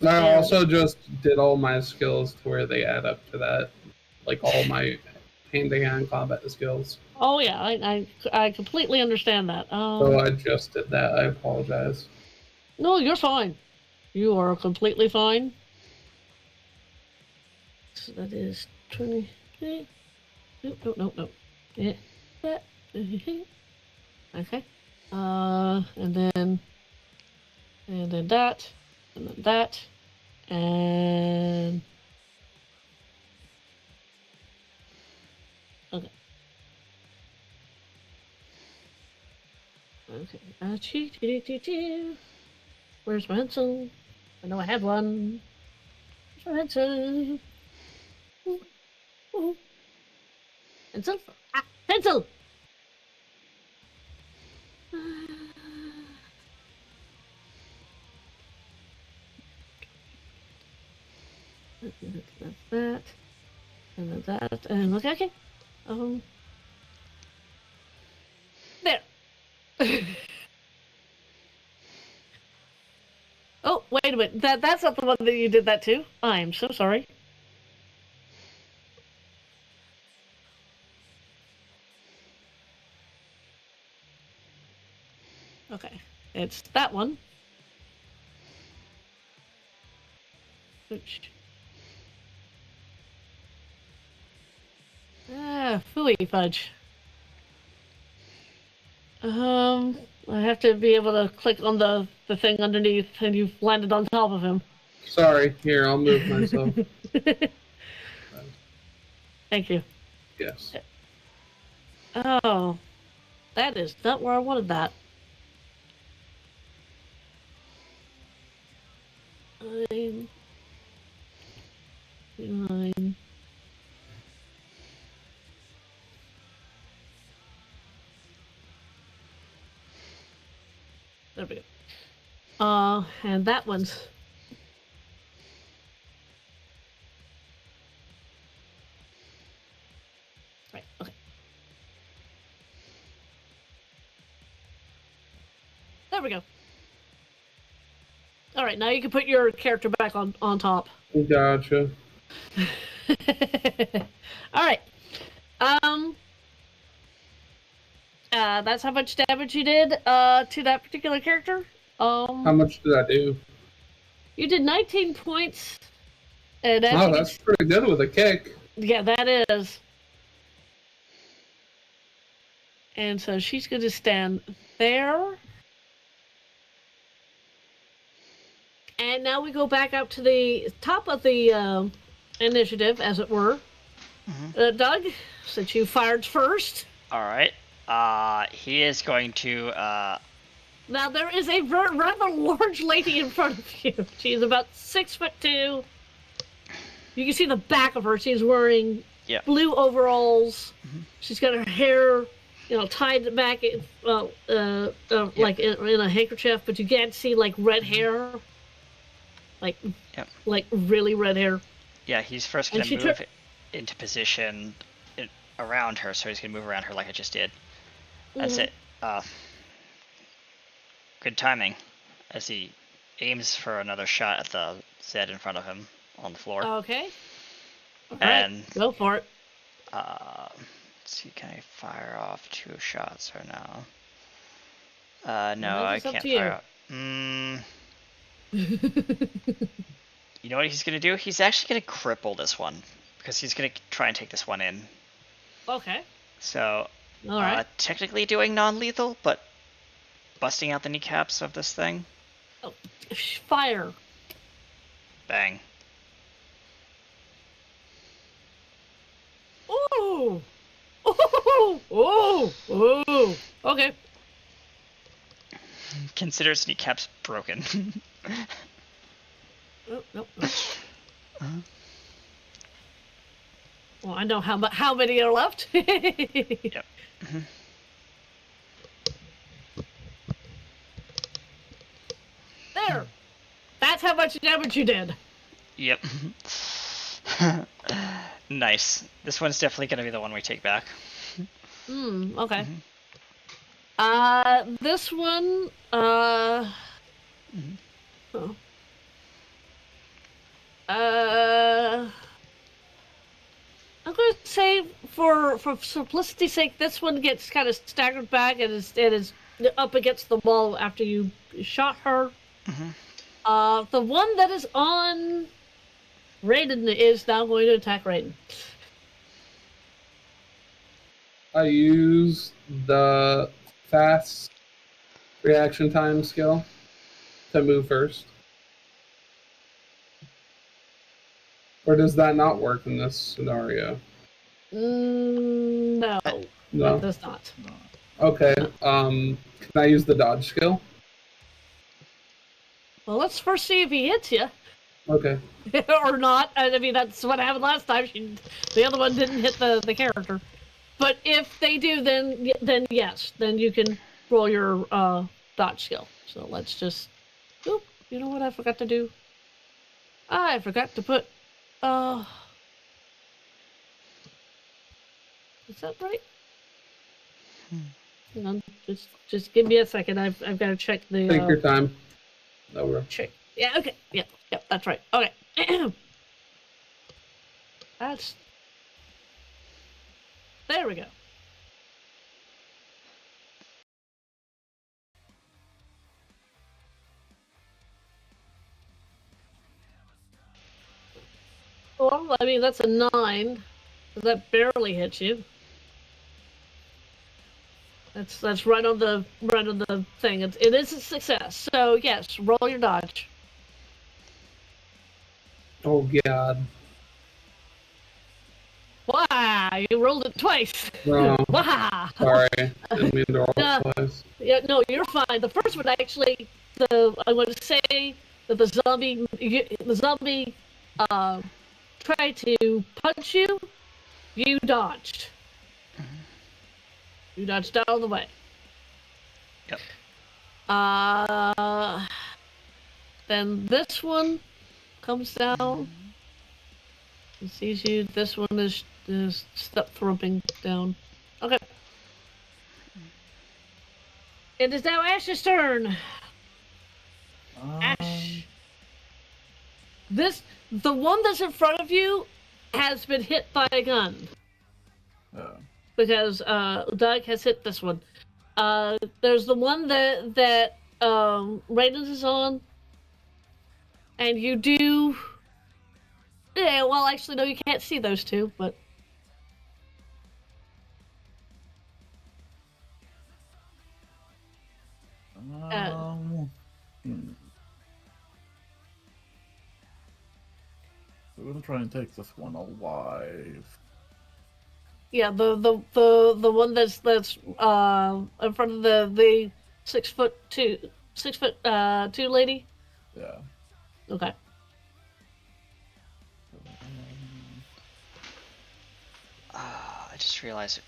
Speaker 1: I also just did all my skills to where they add up to that. Like all my hand-to-hand combat skills.
Speaker 2: Oh yeah, I completely understand that.
Speaker 1: So I just did that. I apologize.
Speaker 2: No, you're fine. You are completely fine. So that is 20. No. Yeah. Okay. And then that, and then that, and okay. Okay. Where's my pencil? I know I have one. Where's my pencil? Ooh. Pencil? Ah, pencil! That's that. And then that. And okay. There. Oh, wait a minute. That's not the one that you did that to. I'm so sorry. Okay. It's that one. Which... Phooey fudge. I have to be able to click on the thing underneath, and you've landed on top of him.
Speaker 1: Sorry. Here, I'll move myself.
Speaker 2: Thank you.
Speaker 1: Yes.
Speaker 2: Oh, that is not where I wanted that. 9. There we go. And that one's... Right, okay. There we go. Alright, now you can put your character back on top.
Speaker 1: Gotcha.
Speaker 2: Alright. That's how much damage you did to that particular character.
Speaker 1: How much did I do?
Speaker 2: You did 19 points. And
Speaker 1: Oh, that's pretty good with a kick.
Speaker 2: Yeah, that is. And so she's going to stand there. And now we go back up to the top of the initiative, as it were. Mm-hmm. Doug, since you fired first.
Speaker 4: All right. He is going to...
Speaker 2: Now, there is a rather large lady in front of you. She's about 6'2". You can see the back of her. She's wearing blue overalls. Mm-hmm. She's got her hair, tied back, like in a handkerchief, but you can't see, like, red hair. Like really red hair.
Speaker 4: Yeah, he's first going to move into position around her, so he's going to move around her like I just did. That's it. Good timing, as he aims for another shot at the Zed in front of him on the floor.
Speaker 2: Okay.
Speaker 4: And
Speaker 2: right. Go for it.
Speaker 4: Let's see, can I fire off 2 shots or no? No, I can't fire off. You know what he's gonna do? He's actually gonna cripple this one because he's gonna try and take this one in.
Speaker 2: Okay.
Speaker 4: So,
Speaker 2: all right.
Speaker 4: Technically doing non-lethal, but busting out the kneecaps of this thing.
Speaker 2: Oh, fire!
Speaker 4: Bang.
Speaker 2: Ooh! Ooh! Ooh! Ooh! Okay.
Speaker 4: Consider his kneecaps broken.
Speaker 2: Oh, nope. Well, I know how many are left.
Speaker 4: Yep.
Speaker 2: There. That's how much damage you did.
Speaker 4: Yep. Nice. This one's definitely gonna be the one we take back.
Speaker 2: Okay. This one, oh. I'm going to say, for simplicity's sake, this one gets kind of staggered back and is up against the wall after you shot her. The one that is on Raiden is now going to attack Raiden.
Speaker 1: I use the fast reaction time skill to move first. Or does that not work in this scenario?
Speaker 2: No,
Speaker 1: No.
Speaker 2: it does not.
Speaker 1: Okay. Can I use the dodge skill?
Speaker 2: Well, let's first see if he hits you.
Speaker 1: Okay.
Speaker 2: Or not. I mean, that's what happened last time. The other one didn't hit the character. But if they do, then yes. Then you can roll your dodge skill. So let's just... Oop, you know what I forgot to do? I forgot to put... Is that right? Hang on. Just give me a second. I've got to check the...
Speaker 1: Take your time. No worries.
Speaker 2: Check. Yeah, okay. Yep, that's right. Okay. That's... There we go. Well, I mean, that's a 9. So that barely hits you. That's right on the thing. It is a success. So yes, roll your dodge.
Speaker 1: Oh god.
Speaker 2: Wow, you rolled it twice.
Speaker 1: No.
Speaker 2: Wow.
Speaker 1: Sorry. Didn't mean to roll twice.
Speaker 2: Yeah, no, you're fine. The first one actually, I want to say that the zombie tried to punch you. You dodged. You dodged out of the way.
Speaker 4: Yep.
Speaker 2: Then this one comes down and sees you. This one is step thrumping down. Okay. It is now Ash's turn. Ash. The one that's in front of you has been hit by a gun. Because Doug has hit this one. There's the one that Raiden is on, and you do. Yeah, well, actually, no, you can't see those two, but.
Speaker 3: We're gonna try and take this one alive.
Speaker 2: Yeah, the one that's in front of the 6'2" lady.
Speaker 3: Yeah.
Speaker 2: Okay.
Speaker 4: I just realized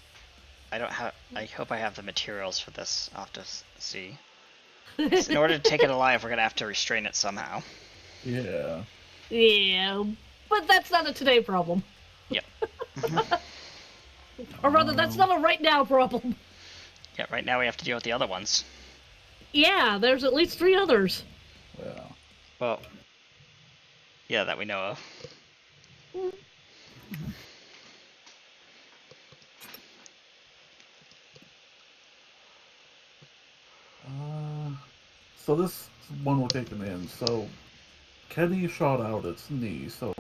Speaker 4: I don't have. I hope I have the materials for this. I'll have to see. In order to take it alive, we're gonna have to restrain it somehow.
Speaker 3: Yeah.
Speaker 2: Yeah, but that's not a today problem.
Speaker 4: Yep.
Speaker 2: Or rather, that's not a right now problem.
Speaker 4: Yeah, right now we have to deal with the other ones.
Speaker 2: Yeah, there's at least 3 others.
Speaker 3: Yeah.
Speaker 4: Well, yeah, that we know of.
Speaker 3: So this one we're taking in. So Kenny shot out its knee. So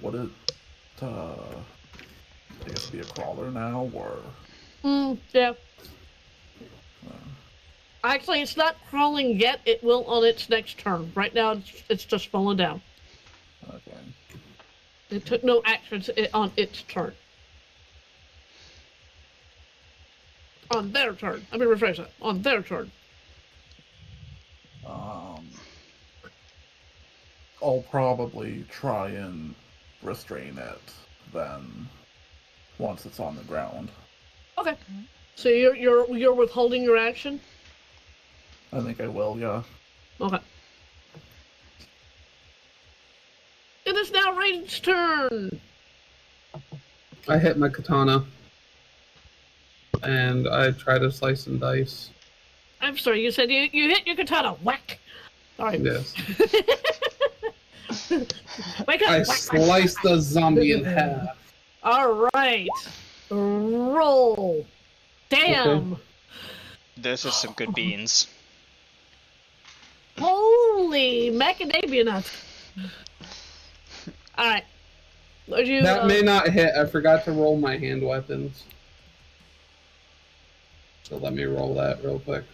Speaker 3: would it, I guess, be a crawler now, or?
Speaker 2: Yeah. Actually, it's not crawling yet. It will on its next turn. Right now, it's just falling down.
Speaker 3: Okay.
Speaker 2: It took no actions on its turn. On their turn. Let me rephrase that. On their turn.
Speaker 3: I'll probably try and restrain it then. once it's on the ground.
Speaker 2: Okay. So you're withholding your action?
Speaker 3: I think I will, yeah.
Speaker 2: Okay. It is now Raiden's turn.
Speaker 1: I hit my katana. And I try to slice and dice.
Speaker 2: I'm sorry, you said you hit your katana. Whack. Sorry.
Speaker 1: Yes.
Speaker 2: Wake up.
Speaker 1: I
Speaker 2: Whack,
Speaker 1: sliced the zombie in half.
Speaker 2: All right. Roll. Damn.
Speaker 1: Okay.
Speaker 4: Those are some good beans.
Speaker 2: Holy macadamia nuts. All right. Would you,
Speaker 1: That may not hit. I forgot to roll my hand weapons. So let me roll that real quick.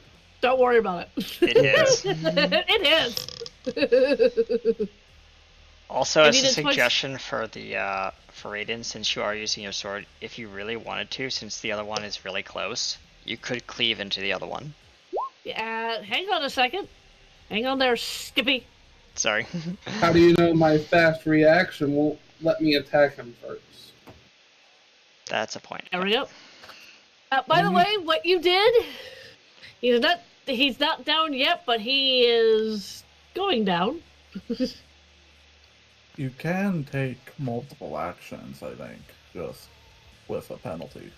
Speaker 2: Don't worry about it.
Speaker 4: It hits.
Speaker 2: It is.
Speaker 4: Also,
Speaker 2: I
Speaker 4: as a
Speaker 2: need a
Speaker 4: suggestion for the for Raiden, since you are using your sword, if you really wanted to, since the other one is really close, you could cleave into the other one.
Speaker 2: Yeah, hang on a second. Hang on there, Skippy.
Speaker 4: Sorry.
Speaker 1: How do you know my fast reaction won't let me attack him first?
Speaker 4: That's a point.
Speaker 2: There we go. By the way, what you did, he's not down yet, but he is going down.
Speaker 3: You can take multiple actions, I think, just with a penalty.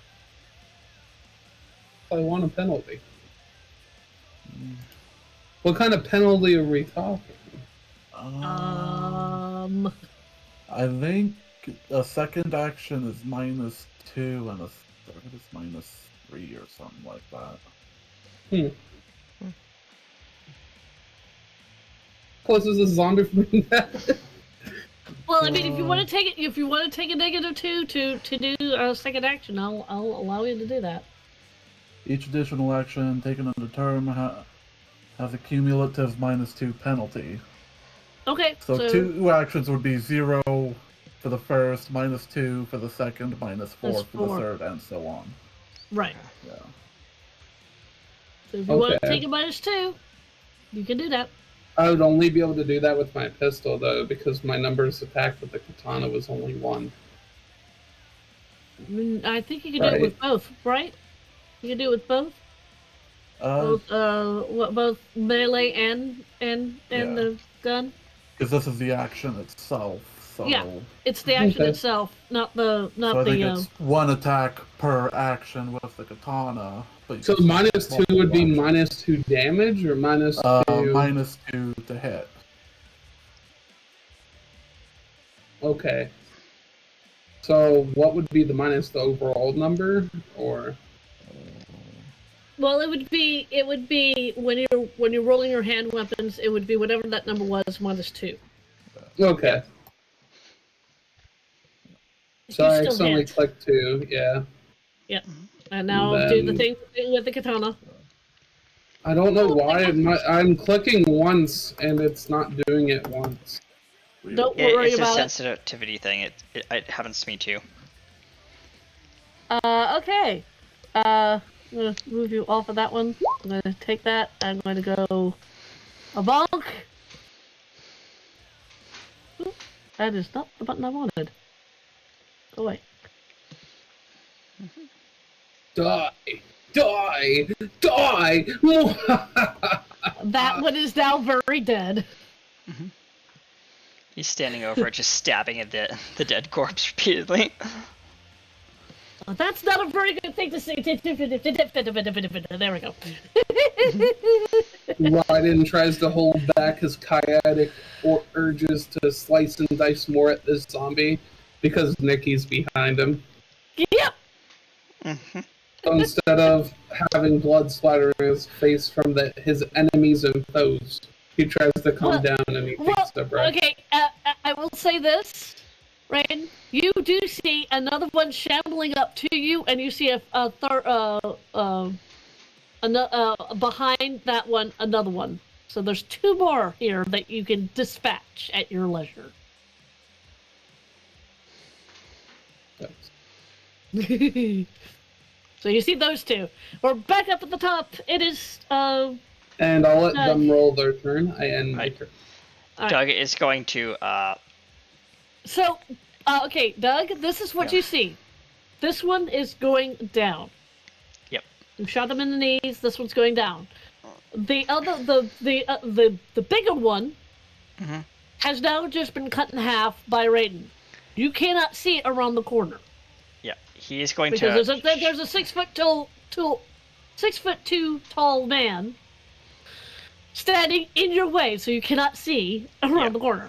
Speaker 1: I want a penalty. What kind of penalty are we talking?
Speaker 3: I think a second action is -2 and a third is -3 or something like that.
Speaker 1: Close is a zombie from that.
Speaker 2: Well, I mean, if you want to take it, if you want to take a -2 to do a second action, I'll allow you to do that.
Speaker 3: Each additional action taken under term has a cumulative -2 penalty.
Speaker 2: Okay.
Speaker 3: So 2 actions would be 0 for the first, -2 for the second, -4 for the third, and so on.
Speaker 2: Right.
Speaker 3: Yeah.
Speaker 2: So if you want to take a -2, you can do that.
Speaker 1: I would only be able to do that with my pistol, though, because my numbers attacked with the katana was only 1.
Speaker 2: I think you can do it with both, right? You can do it with both. Both melee and the gun.
Speaker 3: Because this is the action itself. So
Speaker 2: yeah, it's the action itself, not the
Speaker 3: I think it's 1 attack per action with the katana.
Speaker 1: So -2 would be -2 damage or -2?
Speaker 3: -2 to hit.
Speaker 1: Okay. So what would be the overall number, or?
Speaker 2: Well, it would be when you're rolling your hand weapons, it would be whatever that number was -2.
Speaker 1: Okay. So I accidentally clicked 2, yeah.
Speaker 2: Yep. And now do the thing with the katana.
Speaker 1: I don't know why I'm clicking once and it's not doing it once.
Speaker 2: Don't worry about it.
Speaker 4: It's a sensitivity thing. It happens to me too.
Speaker 2: Okay. I'm gonna move you off of that one. I'm gonna take that. I'm going to go a bonk. Ooh, that is not the button I wanted. Go away.
Speaker 1: Die! Die! Die!
Speaker 2: That one is now very dead.
Speaker 4: He's standing over it, just stabbing at the dead corpse repeatedly.
Speaker 2: Well, that's not a very good thing to say. There we go.
Speaker 1: Raiden tries to hold back his chaotic urges to slice and dice more at this zombie because Nikki's behind him.
Speaker 2: Yep.
Speaker 1: So instead of having blood splattering his face from his enemies and foes, he tries to calm down and he takes a breath.
Speaker 2: Okay, I will say this, Raiden. You do see another one shambling up to you, and you see behind that one, another one. So there's 2 more here that you can dispatch at your leisure. So you see those 2. We're back up at the top. It is
Speaker 1: and I'll let them roll their turn. I end my turn.
Speaker 4: Doug is going to
Speaker 2: So, okay, Doug, this is what you see. This one is going down.
Speaker 4: Yep.
Speaker 2: You shot him in the knees. This one's going down. The bigger one has now just been cut in half by Raiden. You cannot see it around the corner.
Speaker 4: Yeah, he is going
Speaker 2: because
Speaker 4: to.
Speaker 2: there's a 6'2" tall man standing in your way, so you cannot see around the corner.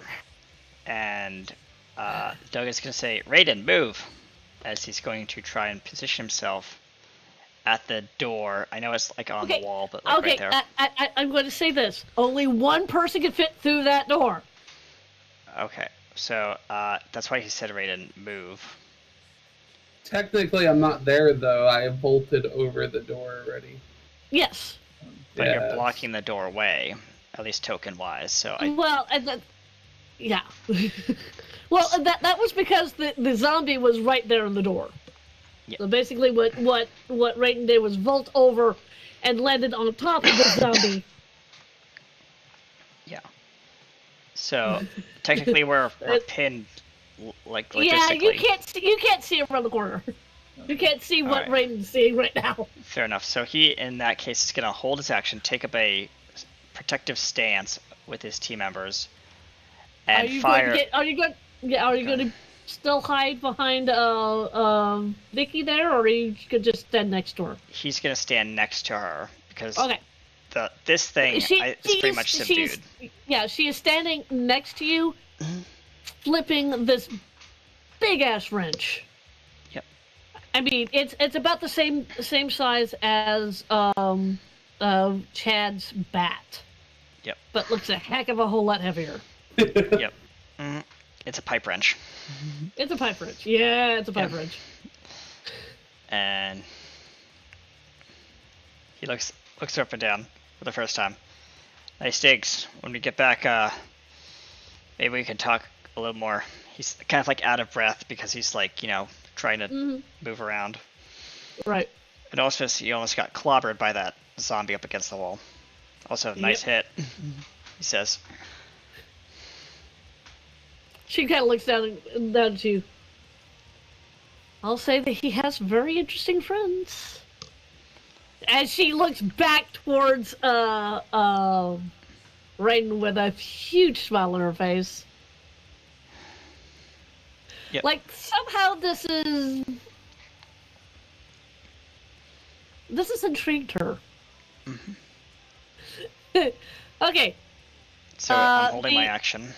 Speaker 4: And Doug is going to say, Raiden, move! As he's going to try and position himself at the door. I know it's like on the wall, but like right there.
Speaker 2: I'm going to say this. Only one person can fit through that door.
Speaker 4: Okay, so that's why he said Raiden, move.
Speaker 1: Technically, I'm not there, though. I bolted over the door already.
Speaker 2: Yes.
Speaker 4: But you're blocking the doorway, at least token-wise, so I...
Speaker 2: Well, yeah. Well, that was because the zombie was right there in the door.
Speaker 4: Yep.
Speaker 2: So basically what Raiden did was vault over and landed on top of the zombie.
Speaker 4: Yeah. So, technically we're pinned, like, logistically.
Speaker 2: Yeah, you can't see around the corner. You can't see what Raiden's seeing right now.
Speaker 4: Fair enough. So he, in that case, is going to hold his action, take up a protective stance with his team members, and fire...
Speaker 2: Are you going to still hide behind Nikki there, or you could just stand next to her?
Speaker 4: He's going to stand next to her, because this thing is pretty much subdued.
Speaker 2: She is standing next to you, flipping this big-ass wrench.
Speaker 4: Yep.
Speaker 2: I mean, it's about the same size as Chad's bat.
Speaker 4: Yep.
Speaker 2: But looks a heck of a whole lot heavier.
Speaker 4: Yep. It's a pipe wrench.
Speaker 2: It's a pipe wrench. Yeah, it's a pipe wrench.
Speaker 4: And he looks up and down for the first time. Nice digs. When we get back, maybe we can talk a little more. He's kind of like out of breath because he's like, trying to move around.
Speaker 2: Right.
Speaker 4: And also, he almost got clobbered by that zombie up against the wall. Also, nice hit, he says.
Speaker 2: She kind of looks down at you. I'll say that he has very interesting friends. As she looks back towards Raiden with a huge smile on her face.
Speaker 4: Yep.
Speaker 2: Like, somehow this has intrigued her. Okay.
Speaker 4: So I'm holding my action.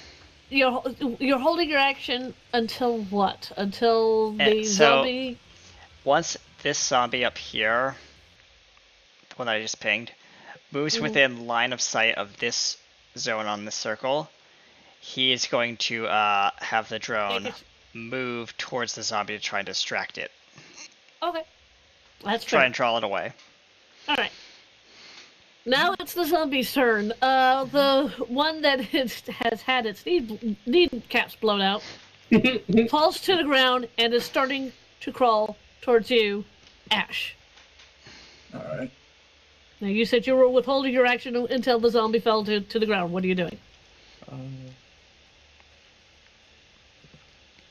Speaker 2: You're holding your action until what? Until the zombie...
Speaker 4: Once this zombie up here, the one that I just pinged, moves within line of sight of this zone on this circle, he is going to have the drone move towards the zombie to try and distract it.
Speaker 2: Okay. That's fair.
Speaker 4: Try and draw it away.
Speaker 2: Alright. Now it's the zombie's turn. The one that has had its need caps blown out falls to the ground and is starting to crawl towards you, Ash.
Speaker 3: Alright.
Speaker 2: Now you said you were withholding your action until the zombie fell to the ground. What are you doing?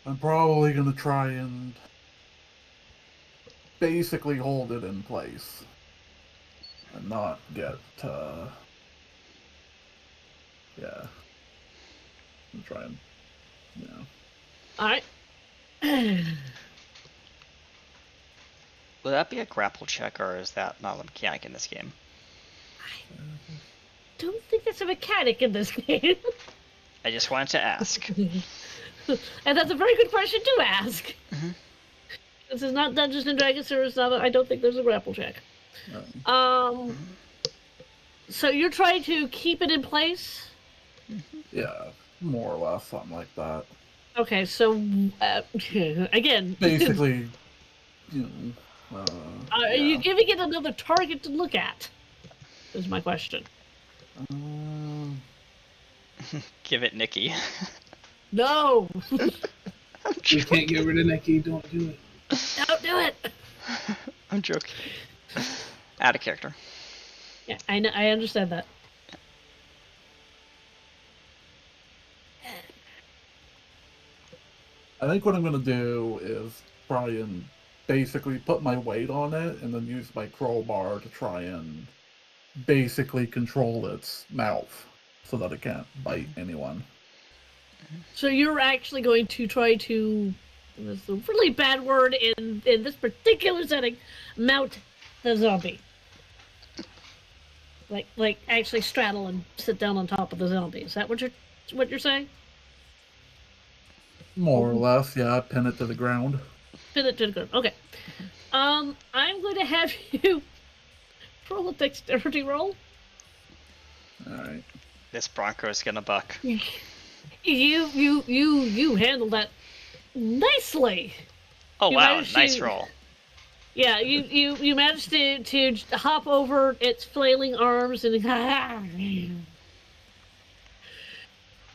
Speaker 3: I'm probably going to try and basically hold it in place. And not get, I'm try and,
Speaker 2: Alright.
Speaker 4: Would that be a grapple check, or is that not a mechanic in this game?
Speaker 2: I don't think that's a mechanic in this game.
Speaker 4: I just wanted to ask.
Speaker 2: And that's a very good question to ask. This is not Dungeons and Dragons, so I don't think there's a grapple check. So you're trying to keep it in place?
Speaker 3: Yeah, more or less, something like that.
Speaker 2: Okay, so, again...
Speaker 3: Basically,
Speaker 2: are you giving it another target to look at? Is my question.
Speaker 4: Give it Nikki.
Speaker 2: No!
Speaker 1: You can't get rid of Nikki, don't do it.
Speaker 2: Don't do it!
Speaker 4: I'm joking. Out of character.
Speaker 2: Yeah, I know. I understand that.
Speaker 3: I think what I'm going to do is try and basically put my weight on it and then use my crowbar to try and basically control its mouth so that it can't bite anyone.
Speaker 2: So you're actually going to try to, that's a really bad word in this particular setting, mount the zombie. Like actually straddle and sit down on top of the zombie. Is that what you're saying?
Speaker 3: More or less, yeah, pin it to the ground.
Speaker 2: Pin it to the ground. Okay. I'm going to have you roll a dexterity roll.
Speaker 3: Alright.
Speaker 4: This Bronco's gonna buck.
Speaker 2: You handled that nicely.
Speaker 4: Oh
Speaker 2: You
Speaker 4: wow,
Speaker 2: managed
Speaker 4: nice
Speaker 2: to-
Speaker 4: roll.
Speaker 2: Yeah, you managed to hop over its flailing arms and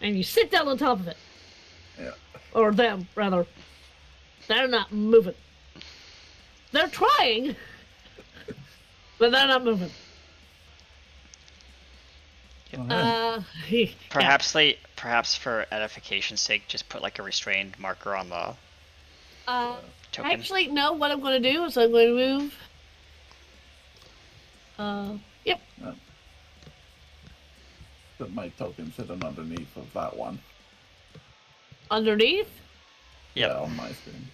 Speaker 2: and you sit down on top of it.
Speaker 3: Yeah.
Speaker 2: Or them, rather. They're not moving. They're trying, but they're not moving.
Speaker 3: Okay.
Speaker 2: Yeah.
Speaker 4: Perhaps for edification's sake, just put like a restrained marker on the token.
Speaker 2: Actually, no. What I'm going to do is I'm going to move. Yep.
Speaker 3: Put my token sitting underneath of that one.
Speaker 2: Underneath.
Speaker 4: Yep.
Speaker 3: Yeah, on my screen.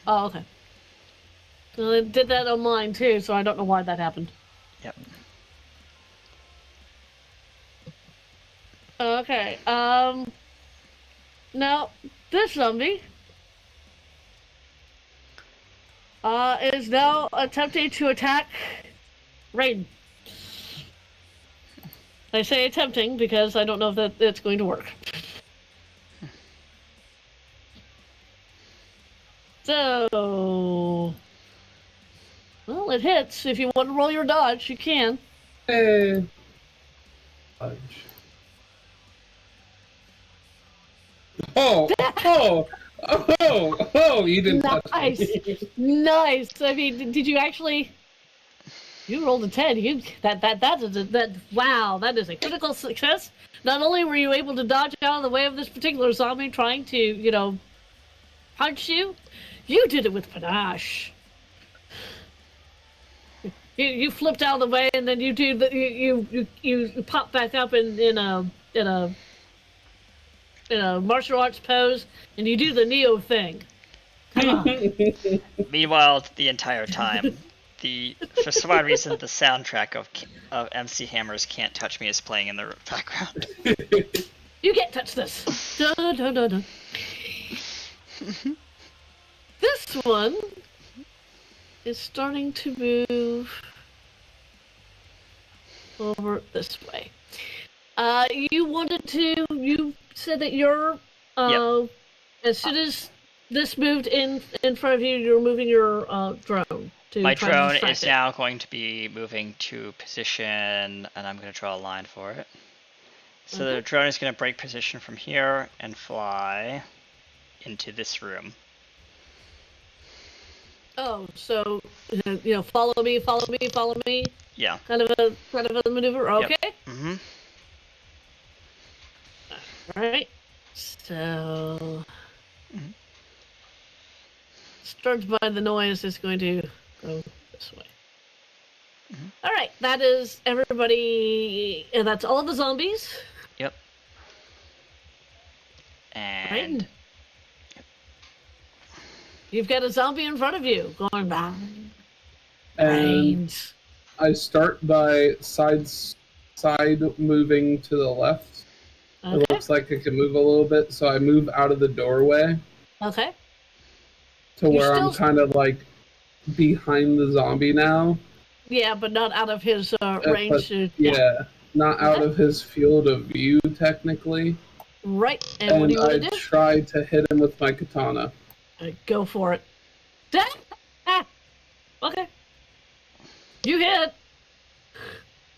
Speaker 2: Oh, okay. So I did that on mine too, so I don't know why that happened.
Speaker 4: Yep.
Speaker 2: Okay. Now this zombie is now attempting to attack Raiden. I say attempting because I don't know if that it's going to work. So, well, it hits. If you want to roll your dodge, you can.
Speaker 1: Hey. Fudge. Oh, you didn't touch
Speaker 2: Nice,
Speaker 1: me.
Speaker 2: nice. I mean, did you actually? You rolled a 10. Wow, that is a critical success. Not only were you able to dodge out of the way of this particular zombie trying to, punch you, you did it with panache. You flipped out of the way, and then you do the you pop back up in a martial arts pose, and you do the Neo thing. Come on.
Speaker 4: Meanwhile, the entire time, for some odd reason, the soundtrack of MC Hammer's "Can't Touch Me" is playing in the background.
Speaker 2: You can't touch this. Dun, dun, dun, dun. This one is starting to move over this way. You said that you're,
Speaker 4: Yep.
Speaker 2: as soon as this moved in front of you, you're moving your drone to
Speaker 4: My
Speaker 2: try to
Speaker 4: drone
Speaker 2: distract
Speaker 4: is
Speaker 2: it.
Speaker 4: now going to be moving to position, and I'm going to draw a line for it. So
Speaker 2: Okay.
Speaker 4: the drone is going to break position from here and fly into this room.
Speaker 2: Oh, so follow me, follow me, follow me.
Speaker 4: Yeah.
Speaker 2: Kind of a maneuver. Okay.
Speaker 4: Yep. Mm-hmm.
Speaker 2: All right. So,
Speaker 4: Mhm.
Speaker 2: starts by the noise is going to go this way.
Speaker 4: Mhm.
Speaker 2: All right, that is everybody. That's all the zombies.
Speaker 4: Yep. And
Speaker 2: Right. You've got a zombie in front of you going bang.
Speaker 1: And I start by side moving to the left.
Speaker 2: Okay.
Speaker 1: It looks like it can move a little bit, so I move out of the doorway
Speaker 2: Okay.
Speaker 1: to
Speaker 2: You're
Speaker 1: where I'm
Speaker 2: still-
Speaker 1: kind of like behind the zombie now.
Speaker 2: Yeah, but not out of his range.
Speaker 1: But, yeah, not out
Speaker 2: Okay.
Speaker 1: of his field of view technically.
Speaker 2: Right. And what do you
Speaker 1: I
Speaker 2: want to do?
Speaker 1: try to hit him with my katana.
Speaker 2: Go for it. Okay. You hit.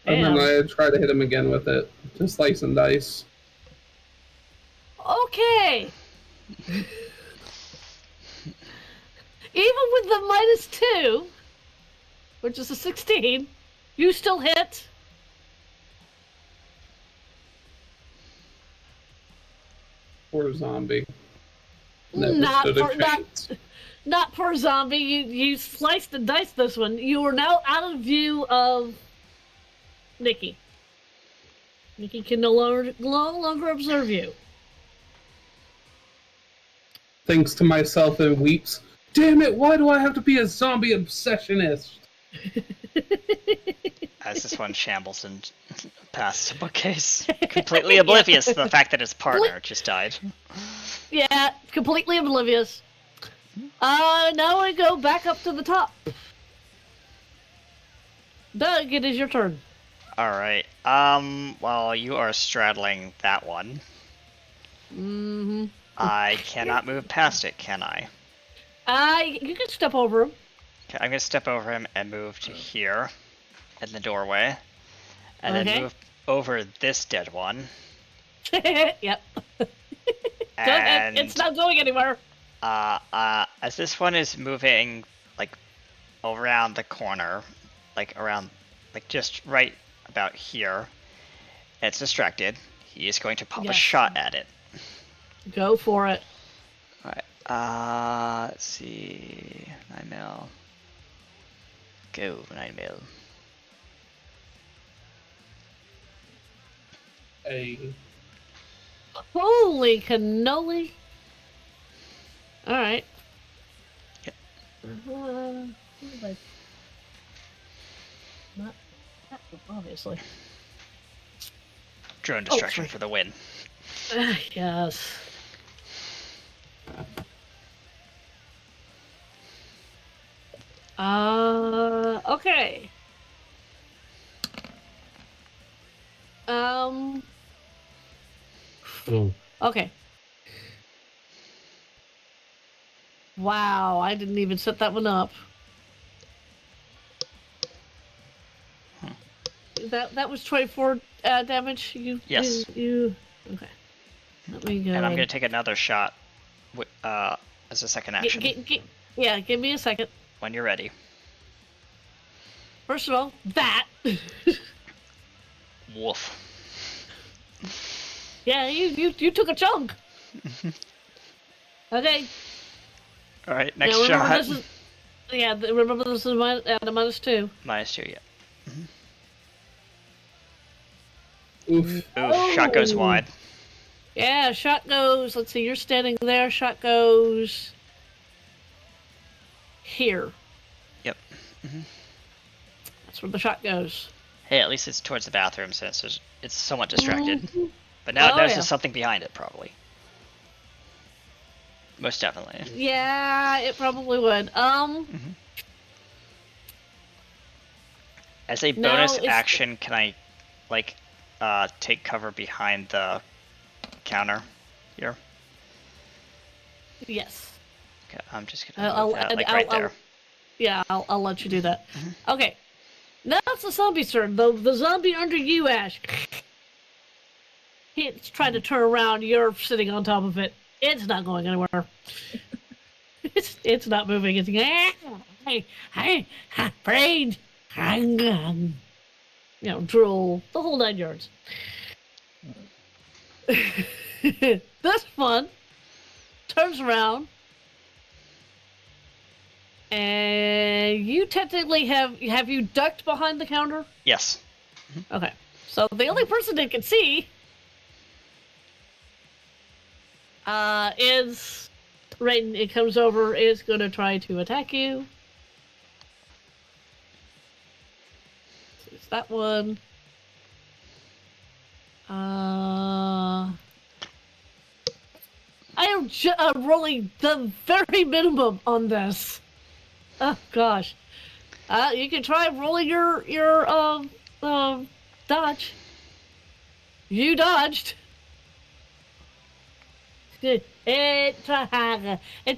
Speaker 1: And then
Speaker 2: Damn.
Speaker 1: I try to hit him again with it. Just slice and dice.
Speaker 2: Okay. Even with the -2, which is a 16, you still hit.
Speaker 1: Poor zombie. Never
Speaker 2: Not
Speaker 1: stood a
Speaker 2: for not.
Speaker 1: chance.
Speaker 2: Not poor zombie. You sliced and diced this one. You are now out of view of Nikki. Nikki can no longer observe you.
Speaker 1: Thinks to myself and weeps. Damn it! Why do I have to be a zombie obsessionist?
Speaker 4: As this one shambles and passes a bookcase, completely oblivious to the fact that his partner just died.
Speaker 2: Yeah, completely oblivious. Now we go back up to the top. Doug, it is your turn.
Speaker 4: Alright, well, you are straddling that one.
Speaker 2: Mm-hmm.
Speaker 4: I cannot move past it, can I?
Speaker 2: You can step over him.
Speaker 4: Okay, I'm gonna step over him and move to here, in the doorway. And
Speaker 2: Okay.
Speaker 4: then move over this dead one.
Speaker 2: Yep. Go ahead.
Speaker 4: And
Speaker 2: It's not going anywhere.
Speaker 4: as this one is moving, like, around the corner, like, around, like, just right about here, and it's distracted, he is going to pop a
Speaker 2: Yes.
Speaker 4: shot at it.
Speaker 2: Go for it.
Speaker 4: Alright, let's see, 9mm. Go, 9mm.
Speaker 1: Hey.
Speaker 2: Holy cannoli. Alright.
Speaker 4: Yep.
Speaker 2: Not that one, obviously.
Speaker 4: Drone distraction
Speaker 2: sorry.
Speaker 4: for the win.
Speaker 2: Yes. Okay. Okay. Wow, I didn't even set that one up. That was 24 damage.
Speaker 4: Yes.
Speaker 2: You. Okay. Let me go.
Speaker 4: And I'm going to take another shot as a second action.
Speaker 2: Yeah, give me a second.
Speaker 4: When you're ready.
Speaker 2: First of all, that.
Speaker 4: Woof.
Speaker 2: Yeah, you took a chunk. Okay.
Speaker 4: All right, next
Speaker 2: Now, remember
Speaker 4: shot.
Speaker 2: This is, remember this is at a -2.
Speaker 4: -2, yeah.
Speaker 1: Oof.
Speaker 4: Ooh, shot goes wide.
Speaker 2: Yeah, shot goes. Let's see, you're standing there. Shot goes here.
Speaker 4: Yep.
Speaker 2: That's where the shot goes.
Speaker 4: Hey, at least it's towards the bathroom since it's somewhat distracted. But now it notices something behind it, probably. Most definitely.
Speaker 2: Yeah, it probably would.
Speaker 4: As a bonus action, can I, like, take cover behind the counter here?
Speaker 2: Yes.
Speaker 4: Okay, I'm just gonna move that, like, right there.
Speaker 2: Yeah, I'll let you do that. Okay. Now it's the zombie's turn. The zombie under you, Ash. It's trying to turn around. You're sitting on top of it. It's not going anywhere. It's not moving. It's hey, brain, drool, the whole 9 yards. This one turns around, and you technically have you ducked behind the counter?
Speaker 4: Yes.
Speaker 2: Okay, so the only person that can see is Raiden. It comes over, is going to try to attack you. It's that one. I am rolling the very minimum on this. Oh gosh. You can try rolling your dodge. You dodged. It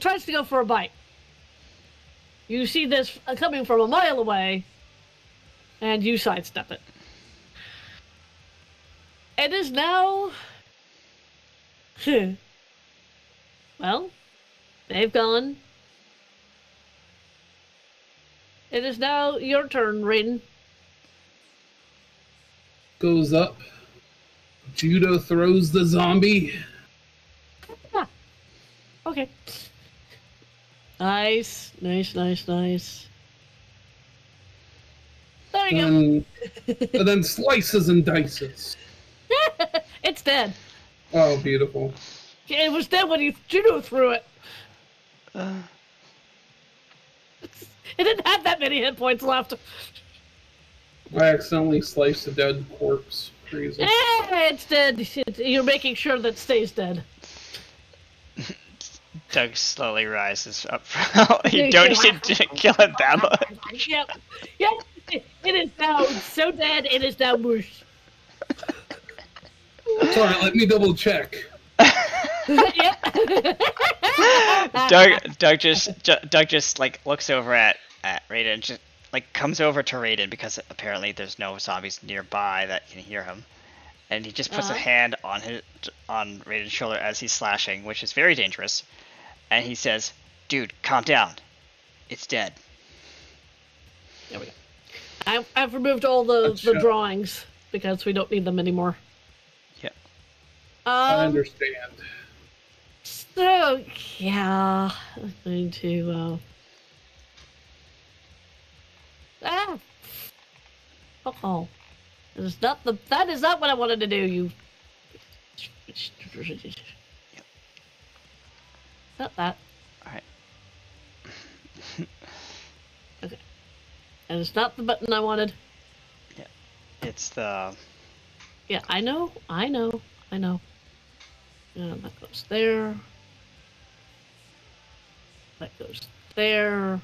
Speaker 2: tries to go for a bite. You see this coming from a mile away, and you sidestep it. It is now... Well, they've gone. It is now your turn, Raiden.
Speaker 1: Goes up. Judo throws the zombie.
Speaker 2: Okay. Nice. Nice, nice, nice. There you
Speaker 1: And,
Speaker 2: go.
Speaker 1: and then slices and dices.
Speaker 2: It's dead.
Speaker 1: Oh, beautiful.
Speaker 2: It was dead when Juno threw it. It didn't have that many hit points left.
Speaker 1: I accidentally sliced a dead corpse. Crazy.
Speaker 2: It's dead. You're making sure that stays dead.
Speaker 4: Doug slowly rises up. You don't need to kill it that much.
Speaker 2: Yep. Yep. It is now so dead, it is now mush.
Speaker 1: Sorry, let me double check.
Speaker 2: Yep.
Speaker 4: Doug just like looks over at Raiden, just like comes over to Raiden because apparently there's no zombies nearby that can hear him, and he just puts a hand on Raiden's shoulder as he's slashing, which is very dangerous, and he says, "Dude, calm down. It's dead."
Speaker 2: There we go. I've removed all the drawings because we don't need them anymore.
Speaker 4: Yeah.
Speaker 1: I understand.
Speaker 2: So yeah, I'm going to oh, that is not what I wanted to do. You. Not that.
Speaker 4: All right.
Speaker 2: Okay. And it's not the button I wanted.
Speaker 4: Yeah. It's the.
Speaker 2: Yeah, I know. That goes there. That goes there.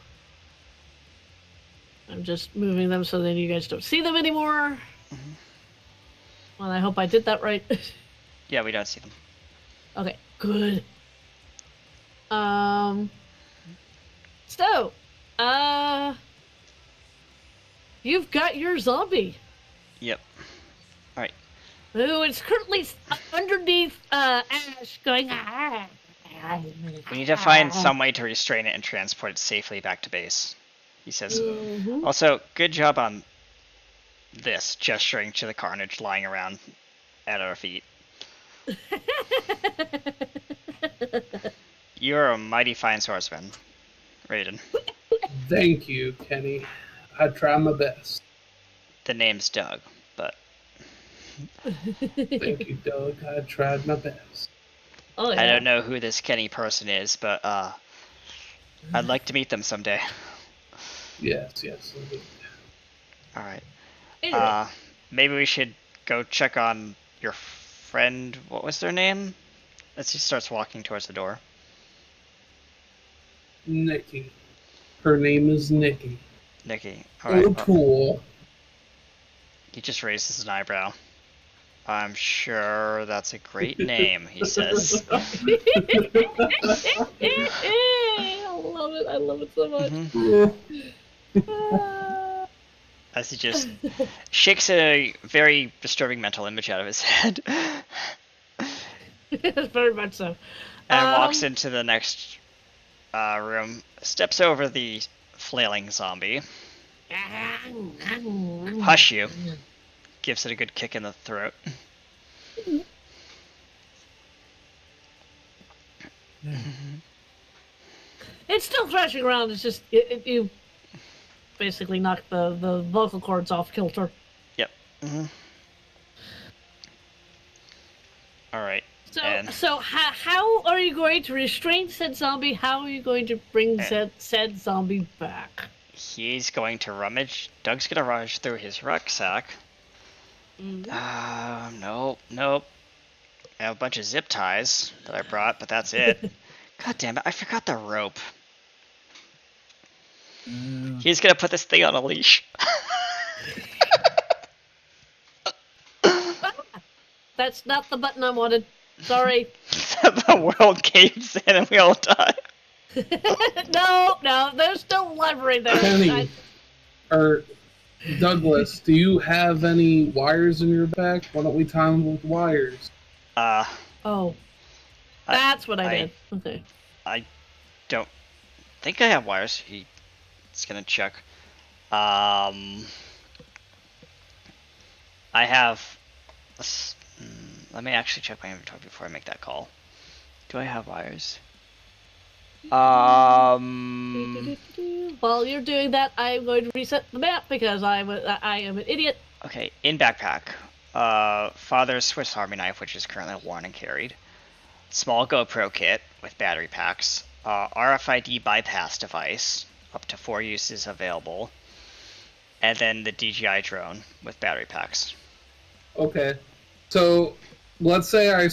Speaker 2: I'm just moving them so then you guys don't see them anymore.
Speaker 4: Mm-hmm.
Speaker 2: Well, I hope I did that right.
Speaker 4: Yeah, we don't see them.
Speaker 2: Okay, good. So, you've got your zombie.
Speaker 4: Yep. All right.
Speaker 2: Who is currently underneath Ash going.
Speaker 4: We need to find some way to restrain it and transport it safely back to base. He says.
Speaker 2: Mm-hmm.
Speaker 4: Also, good job on this, gesturing to the carnage lying around at our feet. You're a mighty fine swordsman, Raiden.
Speaker 1: Thank you, Kenny. I try my best.
Speaker 4: The name's Doug, but...
Speaker 1: Thank you, Doug. I tried my best.
Speaker 2: Oh, yeah.
Speaker 4: I don't know who this Kenny person is, but I'd like to meet them someday.
Speaker 1: Yes, indeed.
Speaker 4: Alright.
Speaker 2: Anyway.
Speaker 4: Maybe we should go check on your friend. What was their name? As he starts walking towards the door.
Speaker 1: Nikki. Her name is Nikki.
Speaker 4: Nikki. Alright.
Speaker 1: Oh, cool.
Speaker 4: He just raises an eyebrow. I'm sure that's a great name, he says.
Speaker 2: I love it so much.
Speaker 4: Mm-hmm. As he just shakes a very disturbing mental image out of his head.
Speaker 2: Very much so.
Speaker 4: And walks into the next room, steps over the flailing zombie. Hush you. Gives it a good kick in the throat.
Speaker 2: It's still thrashing around. It's just you basically knock the vocal cords off kilter.
Speaker 4: Yep. Mm-hmm. All right.
Speaker 2: So how are you going to restrain said zombie? How are you going to bring said zombie back?
Speaker 4: He's going to rummage. Doug's gonna rummage through his rucksack. Nope. I have a bunch of zip ties that I brought, but that's it. God damn it! I forgot the rope. He's gonna put this thing on a leash.
Speaker 2: That's not the button I wanted. Sorry.
Speaker 4: The world caves in and we all die.
Speaker 2: No, there's still leverage there.
Speaker 1: Kenny, or Douglas, do you have any wires in your back? Why don't we tie them with wires?
Speaker 2: Oh. That's what I did. Okay.
Speaker 4: I don't think I have wires. He's gonna check. I have... Let me actually check my inventory before I make that call. Do I have wires?
Speaker 2: While you're doing that, I'm going to reset the map because I am an idiot.
Speaker 4: Okay, in backpack. Father's Swiss Army knife, which is currently worn and carried. Small GoPro kit with battery packs. RFID bypass device, up to 4 uses available. And then the DJI drone with battery packs.
Speaker 1: Okay. So let's say I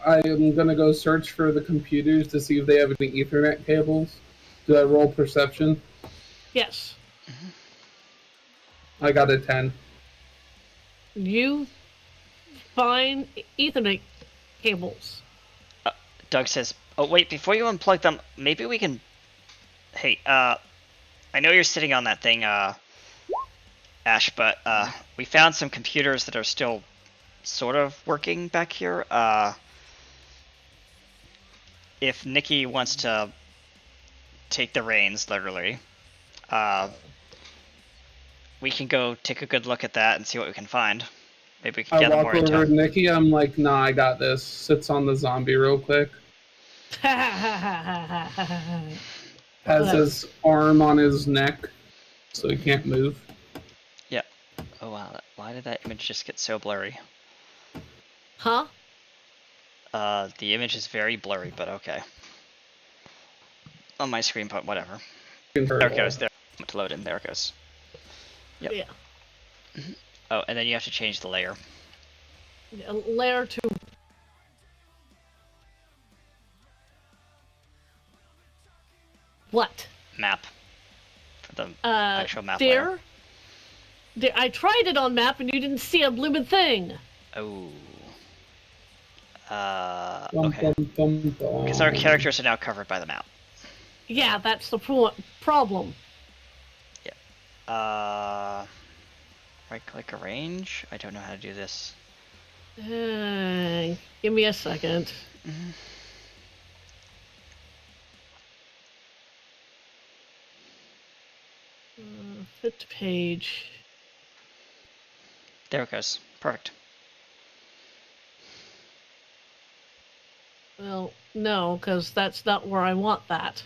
Speaker 1: am gonna go search for the computers to see if they have any Ethernet cables. Do I roll perception?
Speaker 2: Yes.
Speaker 1: I got a 10.
Speaker 2: You find Ethernet cables.
Speaker 4: Doug says, "Oh wait, before you unplug them, maybe we can." Hey, I know you're sitting on that thing, Ash, but we found some computers that are still sort of working back here. If Nikki wants to take the reins, literally, we can go take a good look at that and see what we can find. Maybe we can
Speaker 1: I
Speaker 4: gather
Speaker 1: walk
Speaker 4: more
Speaker 1: over
Speaker 4: intel.
Speaker 1: to Nikki. I'm like, nah, I got this. Sits on the zombie real quick. Has his arm on his neck, so he can't move.
Speaker 4: Yeah. Oh wow, why did that image just get so blurry?
Speaker 2: Huh?
Speaker 4: The image is very blurry, but okay. On my screen, but whatever. There it goes. There. To load in. There it goes. Yep.
Speaker 2: Yeah.
Speaker 4: Oh, and then you have to change the layer.
Speaker 2: Layer 2. What?
Speaker 4: Map. For the actual map
Speaker 2: dear?
Speaker 4: layer.
Speaker 2: Dear, I tried it on map and you didn't see a blooming thing.
Speaker 4: Oh. Okay. Because our characters are now covered by the map.
Speaker 2: Yeah, that's the problem.
Speaker 4: Yeah. Right click arrange? I don't know how to do this.
Speaker 2: Give me a second. Fit to page.
Speaker 4: There it goes. Perfect.
Speaker 2: Well, no, because that's not where I want that.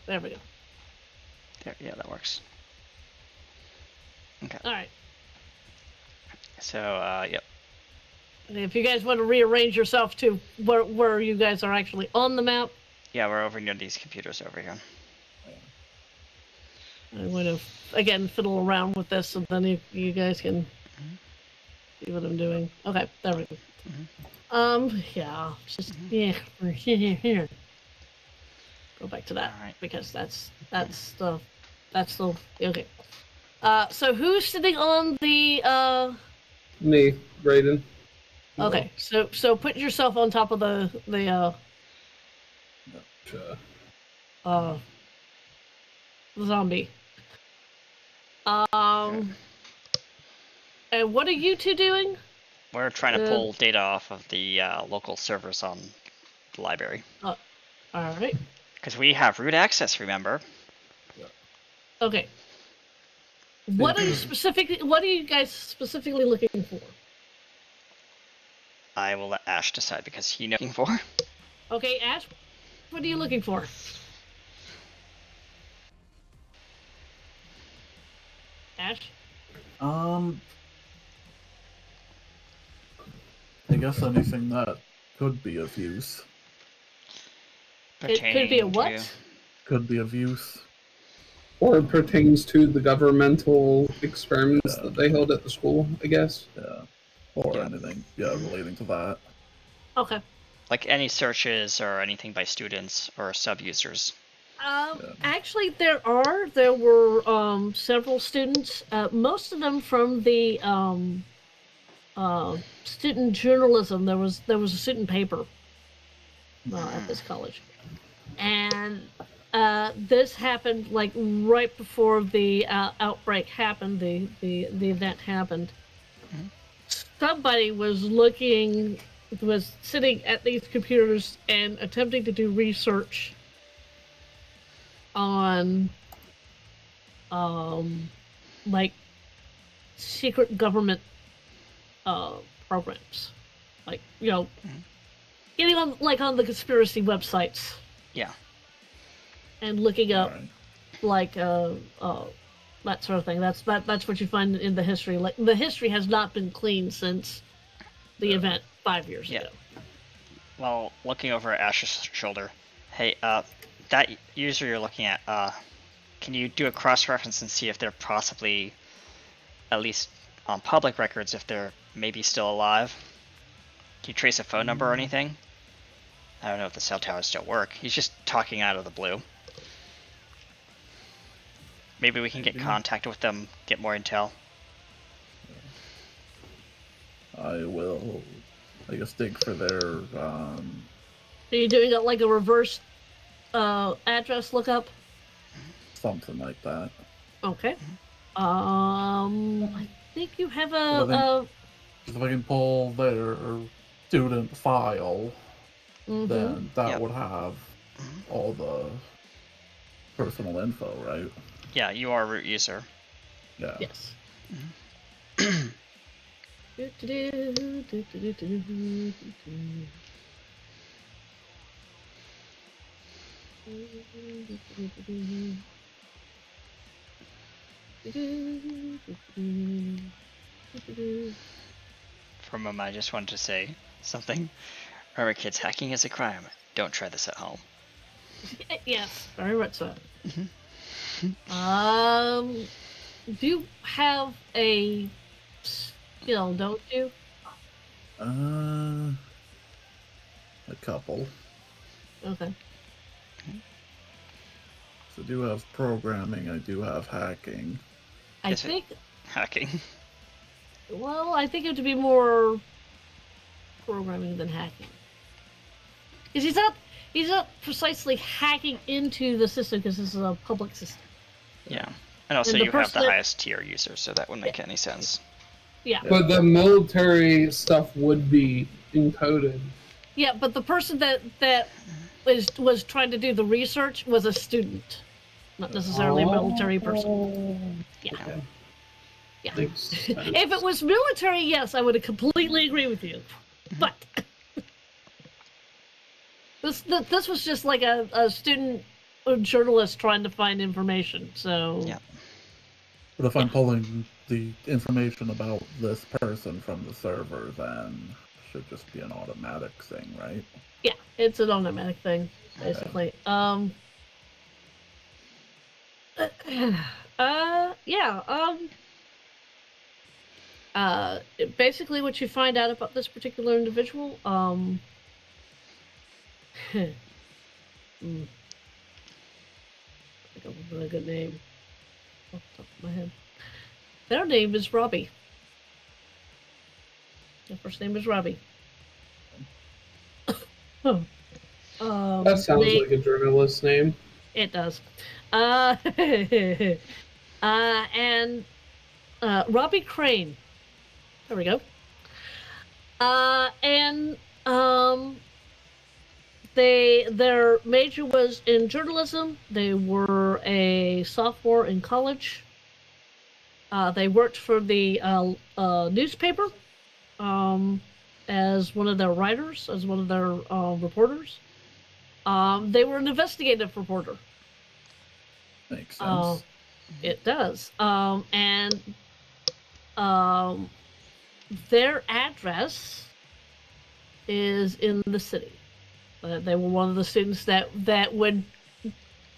Speaker 2: There we go.
Speaker 4: There, yeah, that works. Okay.
Speaker 2: Alright.
Speaker 4: So, yep.
Speaker 2: And if you guys want to rearrange yourself to where you guys are actually on the map,
Speaker 4: Yeah, we're over near these computers over here.
Speaker 2: I'm going to, again, fiddle around with this, and then you guys can see what I'm doing. Okay, there we go. Yeah, just, yeah, here. Go back to that, because that's the, okay. So who's sitting on the,
Speaker 1: Me, Raiden.
Speaker 2: Okay, so put yourself on top of the zombie. And what are you two doing?
Speaker 4: We're trying to pull data off of the local servers on the library.
Speaker 2: All right.
Speaker 4: Because we have root access, remember?
Speaker 2: Okay. What are you guys specifically looking for?
Speaker 4: I will let Ash decide because he knows what he's looking for.
Speaker 2: Okay, Ash, what are you looking for? Ash?
Speaker 3: I guess anything that could be of use.
Speaker 2: It could be a what?
Speaker 3: Could be of use.
Speaker 1: Or pertains to the governmental experiments that they held at the school, I guess.
Speaker 3: Yeah. Or anything, relating to that.
Speaker 2: Okay.
Speaker 4: Like any searches or anything by students or sub-users.
Speaker 2: Actually, there were several students, most of them from the student journalism. There was a student paper at this college, and this happened like right before the outbreak happened. The event happened. Somebody was sitting at these computers and attempting to do research on like secret government programs, like getting on on the conspiracy websites
Speaker 4: Yeah.
Speaker 2: and looking up
Speaker 3: Alright.
Speaker 2: like that sort of thing. That's what you find in the history. Like the history has not been clean since the event 5 years
Speaker 4: Yeah.
Speaker 2: ago.
Speaker 4: While looking over at Ash's shoulder, hey, that user you're looking at, can you do a cross-reference and see if they're possibly, at least on public records, if they're maybe still alive? Can you trace a phone number or anything? I don't know if the cell towers still work. He's just talking out of the blue. Maybe we can get contact with them, get more intel.
Speaker 3: I will, I guess, dig for their,
Speaker 2: Are you doing like a reverse address lookup?
Speaker 3: something like that.
Speaker 2: Okay. I think you have
Speaker 3: If I can pull their student file, then that
Speaker 4: Yep.
Speaker 3: would have all the personal info, right?
Speaker 4: Yeah, you are a root user.
Speaker 3: Yeah.
Speaker 2: Yes.
Speaker 4: For a moment, I just wanted to say something. Remember, kids, hacking is a crime. Don't try this at home.
Speaker 2: Yes, very much so. Do you have a skill, don't you?
Speaker 3: A couple.
Speaker 2: Okay.
Speaker 3: So I do have programming, I do have hacking.
Speaker 2: I
Speaker 4: Yes,
Speaker 2: think,
Speaker 4: Hacking.
Speaker 2: well, I think it would be more programming than hacking. Because he's not precisely hacking into the system because this is a public system.
Speaker 4: Yeah. And also,
Speaker 2: And the
Speaker 4: you have the
Speaker 2: person that-
Speaker 4: highest tier user, so that wouldn't make any sense.
Speaker 2: Yeah.
Speaker 1: But the military stuff would be encoded.
Speaker 2: Yeah, but the person that was trying to do the research was a student, not necessarily a military person. Yeah.
Speaker 1: Okay.
Speaker 2: Yeah.
Speaker 1: Makes sense.
Speaker 2: If it was military, yes, I would have completely agree with you. But this was just like a student, a journalist trying to find information. So
Speaker 4: Yeah.
Speaker 3: But if I'm pulling the information about this person from the server, then it should just be an automatic thing, right?
Speaker 2: yeah, it's an automatic thing, basically. Basically what you find out about this particular individual, I think of a really good name off the top of my head. Their name is Robbie. Their first name is Robbie.
Speaker 1: That sounds like a journalist name.
Speaker 2: It does. And Robbie Crane. There we go. Their major was in journalism. They were a sophomore in college. They worked for the newspaper as one of their writers, as one of their reporters. They were an investigative reporter.
Speaker 3: Makes sense.
Speaker 2: It does. Their address is in the city. They were one of the students that would.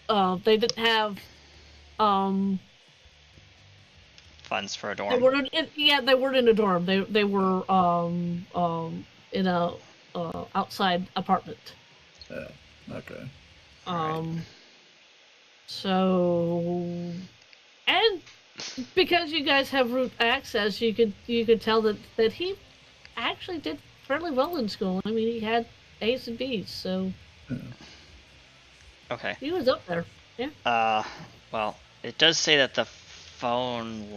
Speaker 2: They didn't have.
Speaker 4: Funds for a
Speaker 2: They
Speaker 4: dorm.
Speaker 2: weren't. They weren't in a dorm. They were in a outside apartment.
Speaker 3: Yeah. Okay.
Speaker 2: So, and because you guys have root access, you could tell that he actually did fairly well in school. I mean, he had A's and B's, so
Speaker 4: Okay.
Speaker 2: he was up there. Yeah.
Speaker 4: Well, it does say that the phone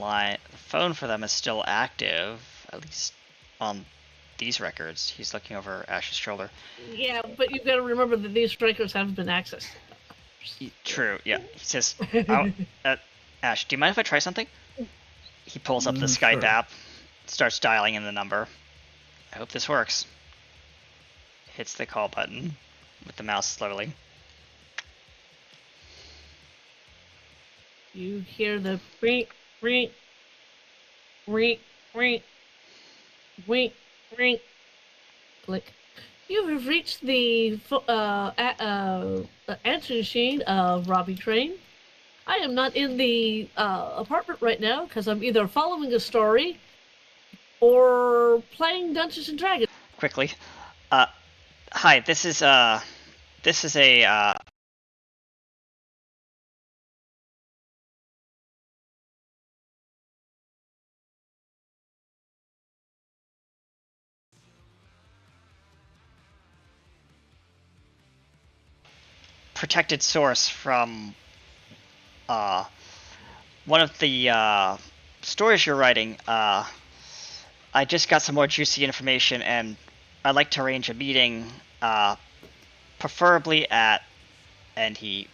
Speaker 4: for them is still active, at least on these records. He's looking over Ash's shoulder.
Speaker 2: Yeah, but you've got to remember that these records haven't been accessed.
Speaker 4: True. Yeah. He says, "Ash, do you mind if I try something?" He pulls up the Skype
Speaker 3: Sure.
Speaker 4: app, starts dialing in the number. I hope this works. hits the call button with the mouse slowly.
Speaker 2: You hear the ring, ring, ring, ring, ring, ring, click. You have reached the answer machine of Robbie Crane. I am not in the apartment right now because I'm either following a story or playing Dungeons and Dragons.
Speaker 4: Quickly, hi. This is a protected source from one of the stories you're writing. I just got some more juicy information, and I'd like to arrange a meeting, preferably at, and he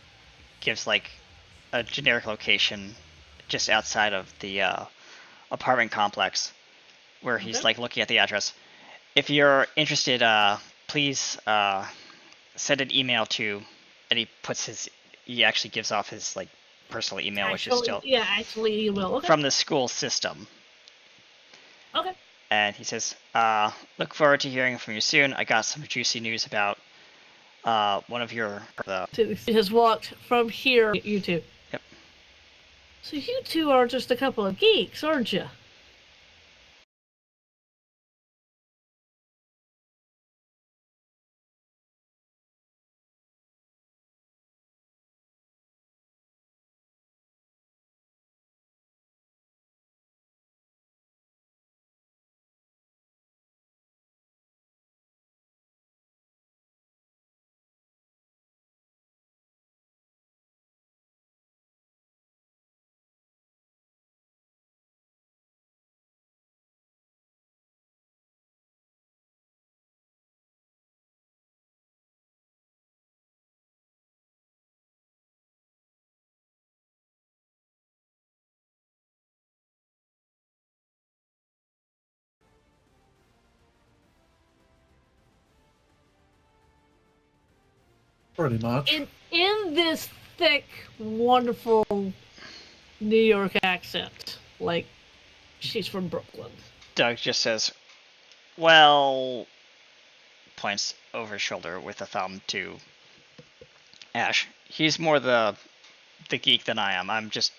Speaker 4: gives like a generic location just outside of the apartment complex where he's like looking at the address. If you're interested, please send an email to, and he actually gives off his like personal email, which is still
Speaker 2: actually you will. Okay.
Speaker 4: from the school system.
Speaker 2: Okay.
Speaker 4: And he says, look forward to hearing from you soon. I got some juicy news about one of your...
Speaker 2: He has walked from here, you two.
Speaker 4: Yep.
Speaker 2: So you two are just a couple of geeks, aren't you?
Speaker 3: Pretty much.
Speaker 2: In this thick, wonderful New York accent, like she's from Brooklyn.
Speaker 4: Doug just says, well, points over his shoulder with a thumb to Ash. He's more the geek than I am. I'm just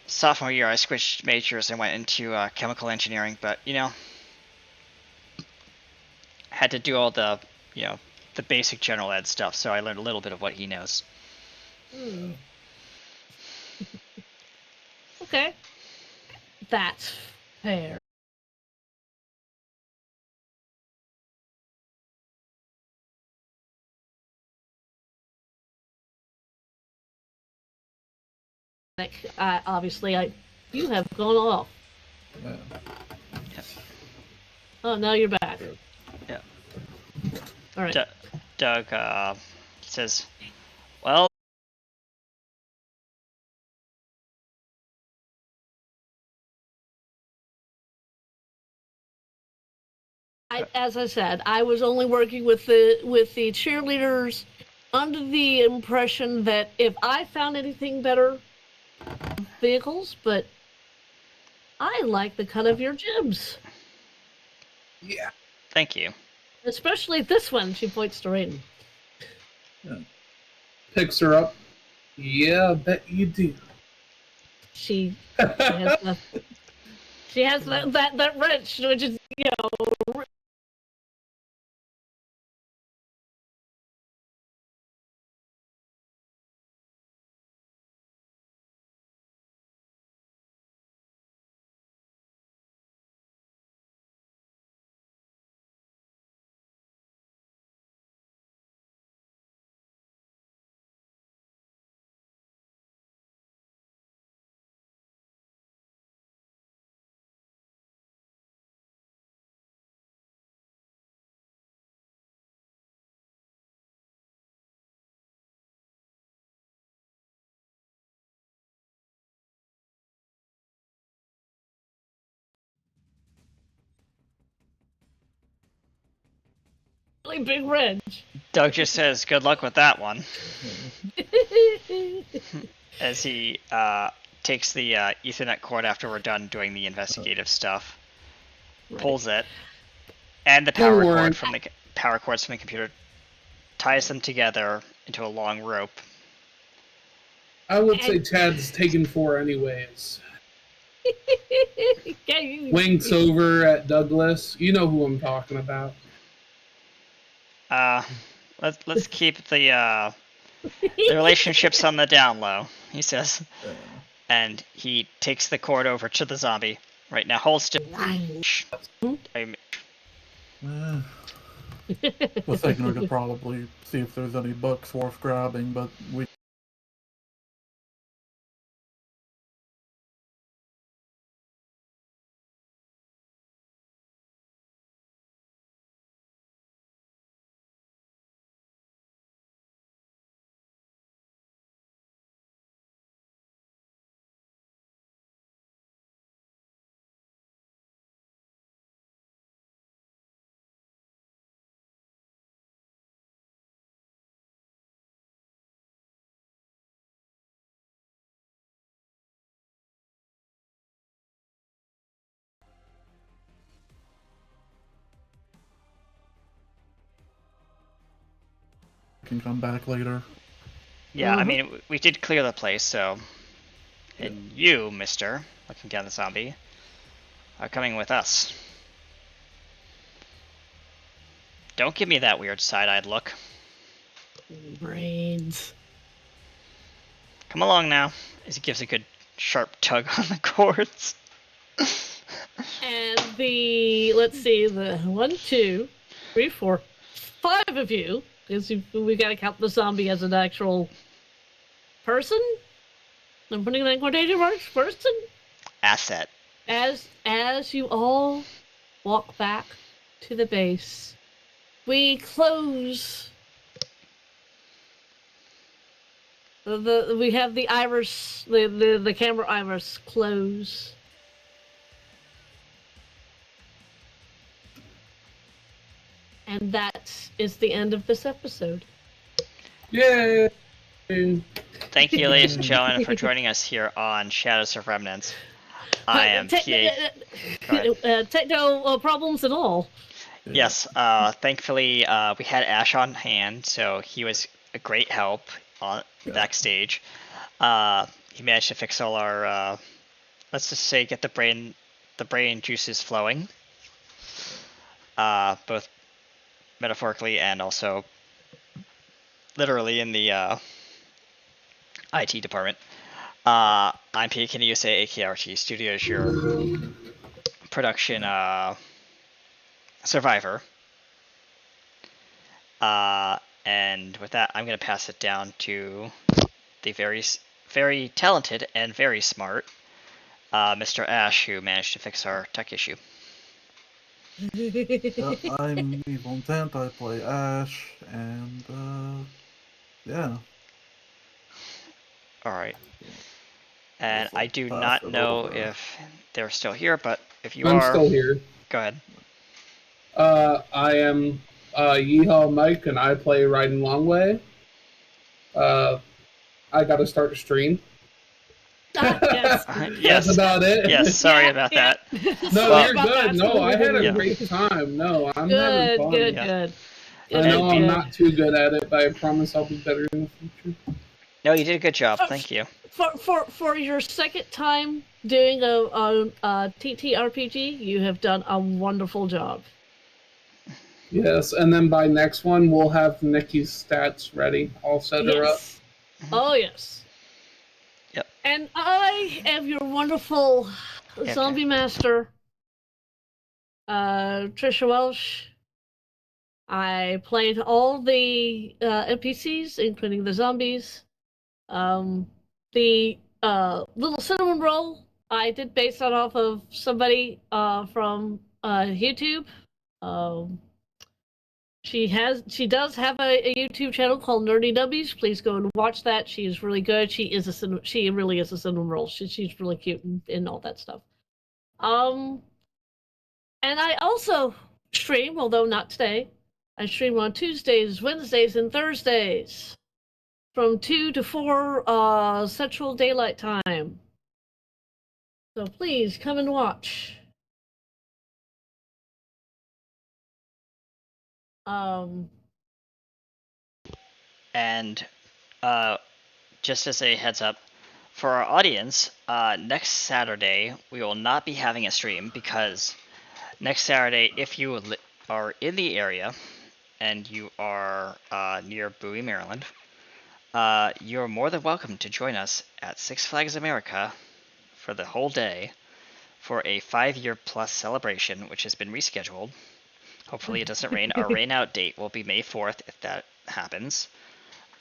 Speaker 4: sophomore year I switched majors and went into chemical engineering, but had to do all the the basic general ed stuff, so I learned a little bit of what he knows.
Speaker 2: Okay. That's fair. Obviously, you have gone off.
Speaker 3: Yeah.
Speaker 4: Yep.
Speaker 2: Oh, now you're back.
Speaker 4: Yeah.
Speaker 2: All right.
Speaker 4: Doug says, well,
Speaker 2: as I said, I was only working with the cheerleaders under the impression that if I found anything better, vehicles, but I like the cut of your jibs.
Speaker 1: Yeah.
Speaker 4: Thank you.
Speaker 2: Especially this one, she points to Raiden.
Speaker 3: Yeah.
Speaker 1: Picks her up. Yeah, I bet you do.
Speaker 2: She has that wrench, which is really big wrench.
Speaker 4: Doug just says, "Good luck with that one," as he takes the Ethernet cord after we're done doing the investigative stuff, pulls it, and the
Speaker 1: Don't worry.
Speaker 4: power cords from the computer, ties them together into a long rope.
Speaker 1: I would say Chad's taken 4 anyways. Winks over at Douglas. You know who I'm talking about.
Speaker 4: Let's keep the relationships on the down low, he says. And he takes the cord over to the zombie. Right now, hold still.
Speaker 3: Was thinking we could probably see if there's any books worth grabbing, but we can come back later.
Speaker 4: Yeah, I mean, we did clear the place, so... And you, mister, looking down the zombie, are coming with us. Don't give me that weird side-eyed look.
Speaker 2: Brains.
Speaker 4: Come along now, as he gives a good sharp tug on the cords.
Speaker 2: And let's see, the 1, 2, 3, 4, 5 of you, because we gotta count the zombie as an actual person. I'm putting an quotation marks, person.
Speaker 4: Asset.
Speaker 2: As you all walk back to the base, we close. We have the iris, the camera iris close. And that is the end of this episode.
Speaker 1: Yay!
Speaker 4: Thank you, ladies and gentlemen, for joining us here on Shadows of Remnants. I am
Speaker 2: Techno problems and all.
Speaker 4: Yes, thankfully we had Ash on hand, so he was a great help backstage. He managed to fix all our, let's just say, get the brain juices flowing, both metaphorically and also literally in the IT department. I'm PKNUSA, AKRT Studios, your production survivor. And with that, I'm going to pass it down to the very, very talented and very smart Mr. Ash, who managed to fix our tech issue.
Speaker 3: I'm Evil Intent, I play Ash, and yeah.
Speaker 4: Alright. And I do not know if they're still here, but if you
Speaker 1: I'm
Speaker 4: are...
Speaker 1: still here.
Speaker 4: Go ahead.
Speaker 1: I am Yeehaw Mike, and I play Riding Long Way. I gotta start a stream.
Speaker 2: Yes.
Speaker 4: Yes.
Speaker 1: That's about it.
Speaker 4: Yes, sorry about that.
Speaker 1: No,
Speaker 2: Sorry
Speaker 1: you're
Speaker 2: about
Speaker 1: good.
Speaker 2: that.
Speaker 1: No, I had a
Speaker 4: Yeah.
Speaker 1: great time. No, I'm
Speaker 2: Good,
Speaker 1: having fun.
Speaker 2: good,
Speaker 4: Yeah.
Speaker 2: good.
Speaker 1: I know I'm
Speaker 2: Good.
Speaker 1: not too good at it, but I promise I'll be better in the future.
Speaker 4: No, you did a good job. Thank you.
Speaker 2: For your second time doing a TTRPG, you have done a wonderful job.
Speaker 1: Yes, and then by next one, we'll have Nikki's stats ready. I'll set her up.
Speaker 2: Oh, yes.
Speaker 4: Yep.
Speaker 2: And I am your wonderful zombie master, Trisha Welsh. I played all the NPCs, including the zombies. The little cinnamon roll I did base that off of somebody from YouTube. She does have a YouTube channel called Nerdy Nubbies. Please go and watch that. She is really good. She really is a cinnamon roll. She's really cute and all that stuff. And I also stream, although not today, I stream on Tuesdays, Wednesdays, and Thursdays from 2 to 4 Central Daylight Time. So please come and watch.
Speaker 4: And just as a heads up, for our audience, next Saturday we will not be having a stream because next Saturday, if you are in the area and you are near Bowie, Maryland, you're more than welcome to join us at Six Flags America for the whole day for a 5-year plus celebration, which has been rescheduled. Hopefully it doesn't rain. Our rain out date will be May 4th if that happens.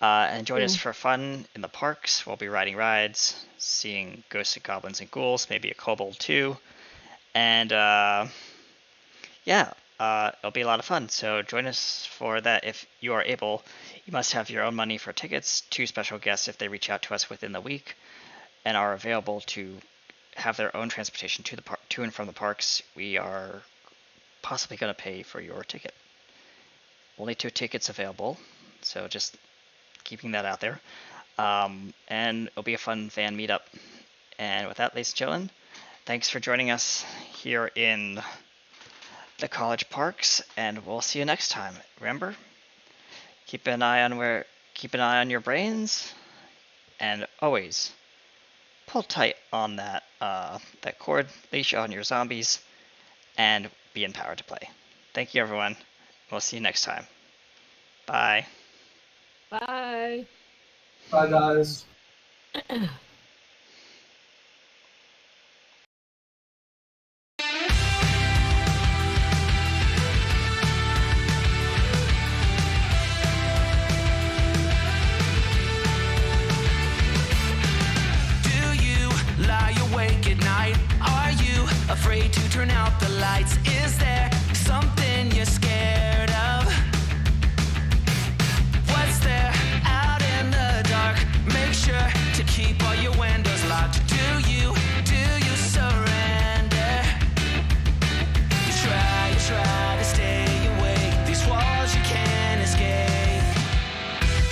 Speaker 4: And join us for fun in the parks. We'll be riding rides, seeing ghosts and goblins and ghouls, maybe a kobold too. And yeah, it'll be a lot of fun. So join us for that if you are able. You must have your own money for tickets. 2 special guests if they reach out to us within the week and are available to have their own transportation to and from the parks. We are possibly going to pay for your ticket. Only 2 tickets available, so just keeping that out there. And it'll be a fun fan meetup. And with that, ladies and gentlemen, thanks for joining us here in the college parks, and we'll see you next time. Remember, keep an eye on your brains, and always pull tight on that cord leash on your zombies, and be empowered to play. Thank you, everyone. We'll see you next time. Bye.
Speaker 2: Bye.
Speaker 1: Bye, guys.
Speaker 5: Afraid to turn out the lights? Is there something you're scared of? What's there out in the dark? Make sure to keep all your windows locked. Do you surrender? You try to stay awake. These walls you can't escape.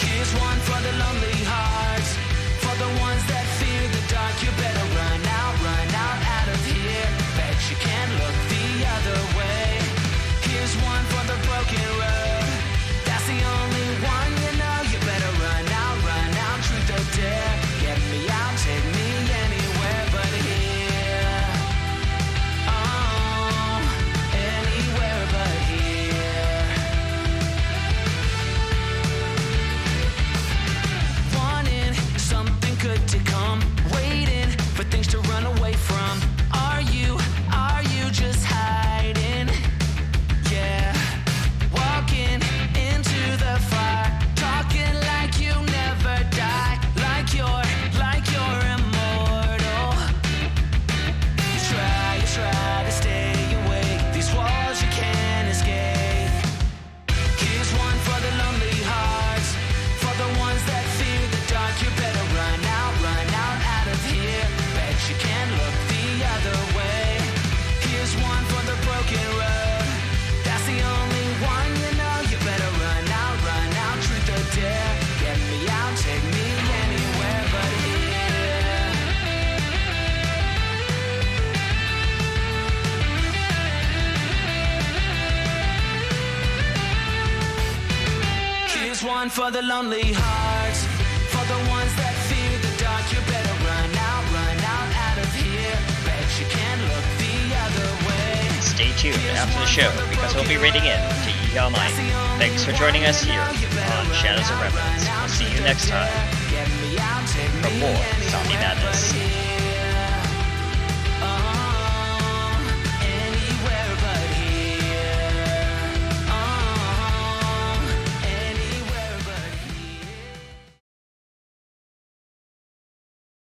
Speaker 5: Here's one for the lonely hearts, for the ones that fear the dark. You better run out out of here. You can't look the other way. Here's one for the broken road. That's the only one you know. You better run out, truth or dare. Get me out, take me anywhere but here. Oh, anywhere but here. Wanting something good to come, waiting for things to run away from. Are you just hiding? Yeah, walking into the fire, talking like you never die, like you're immortal. You try to stay awake. These walls you can't escape. Here's one for the lonely hearts, for the ones that fear the dark. You better run out of here. Bet you can't look the other way. Here's one for the broken road. That's the only one you know. You better run out, truth or dare. Get me out, take me anywhere but here. Here's one for the lonely hearts, for the ones that fear the dark. You better run out of here. Bet you can't look the other way.
Speaker 4: Stay tuned after the show because we'll be raiding in to Ye Online. Thanks for joining us here on Shadows of Remnants. We'll see you next time for more Zombie Madness.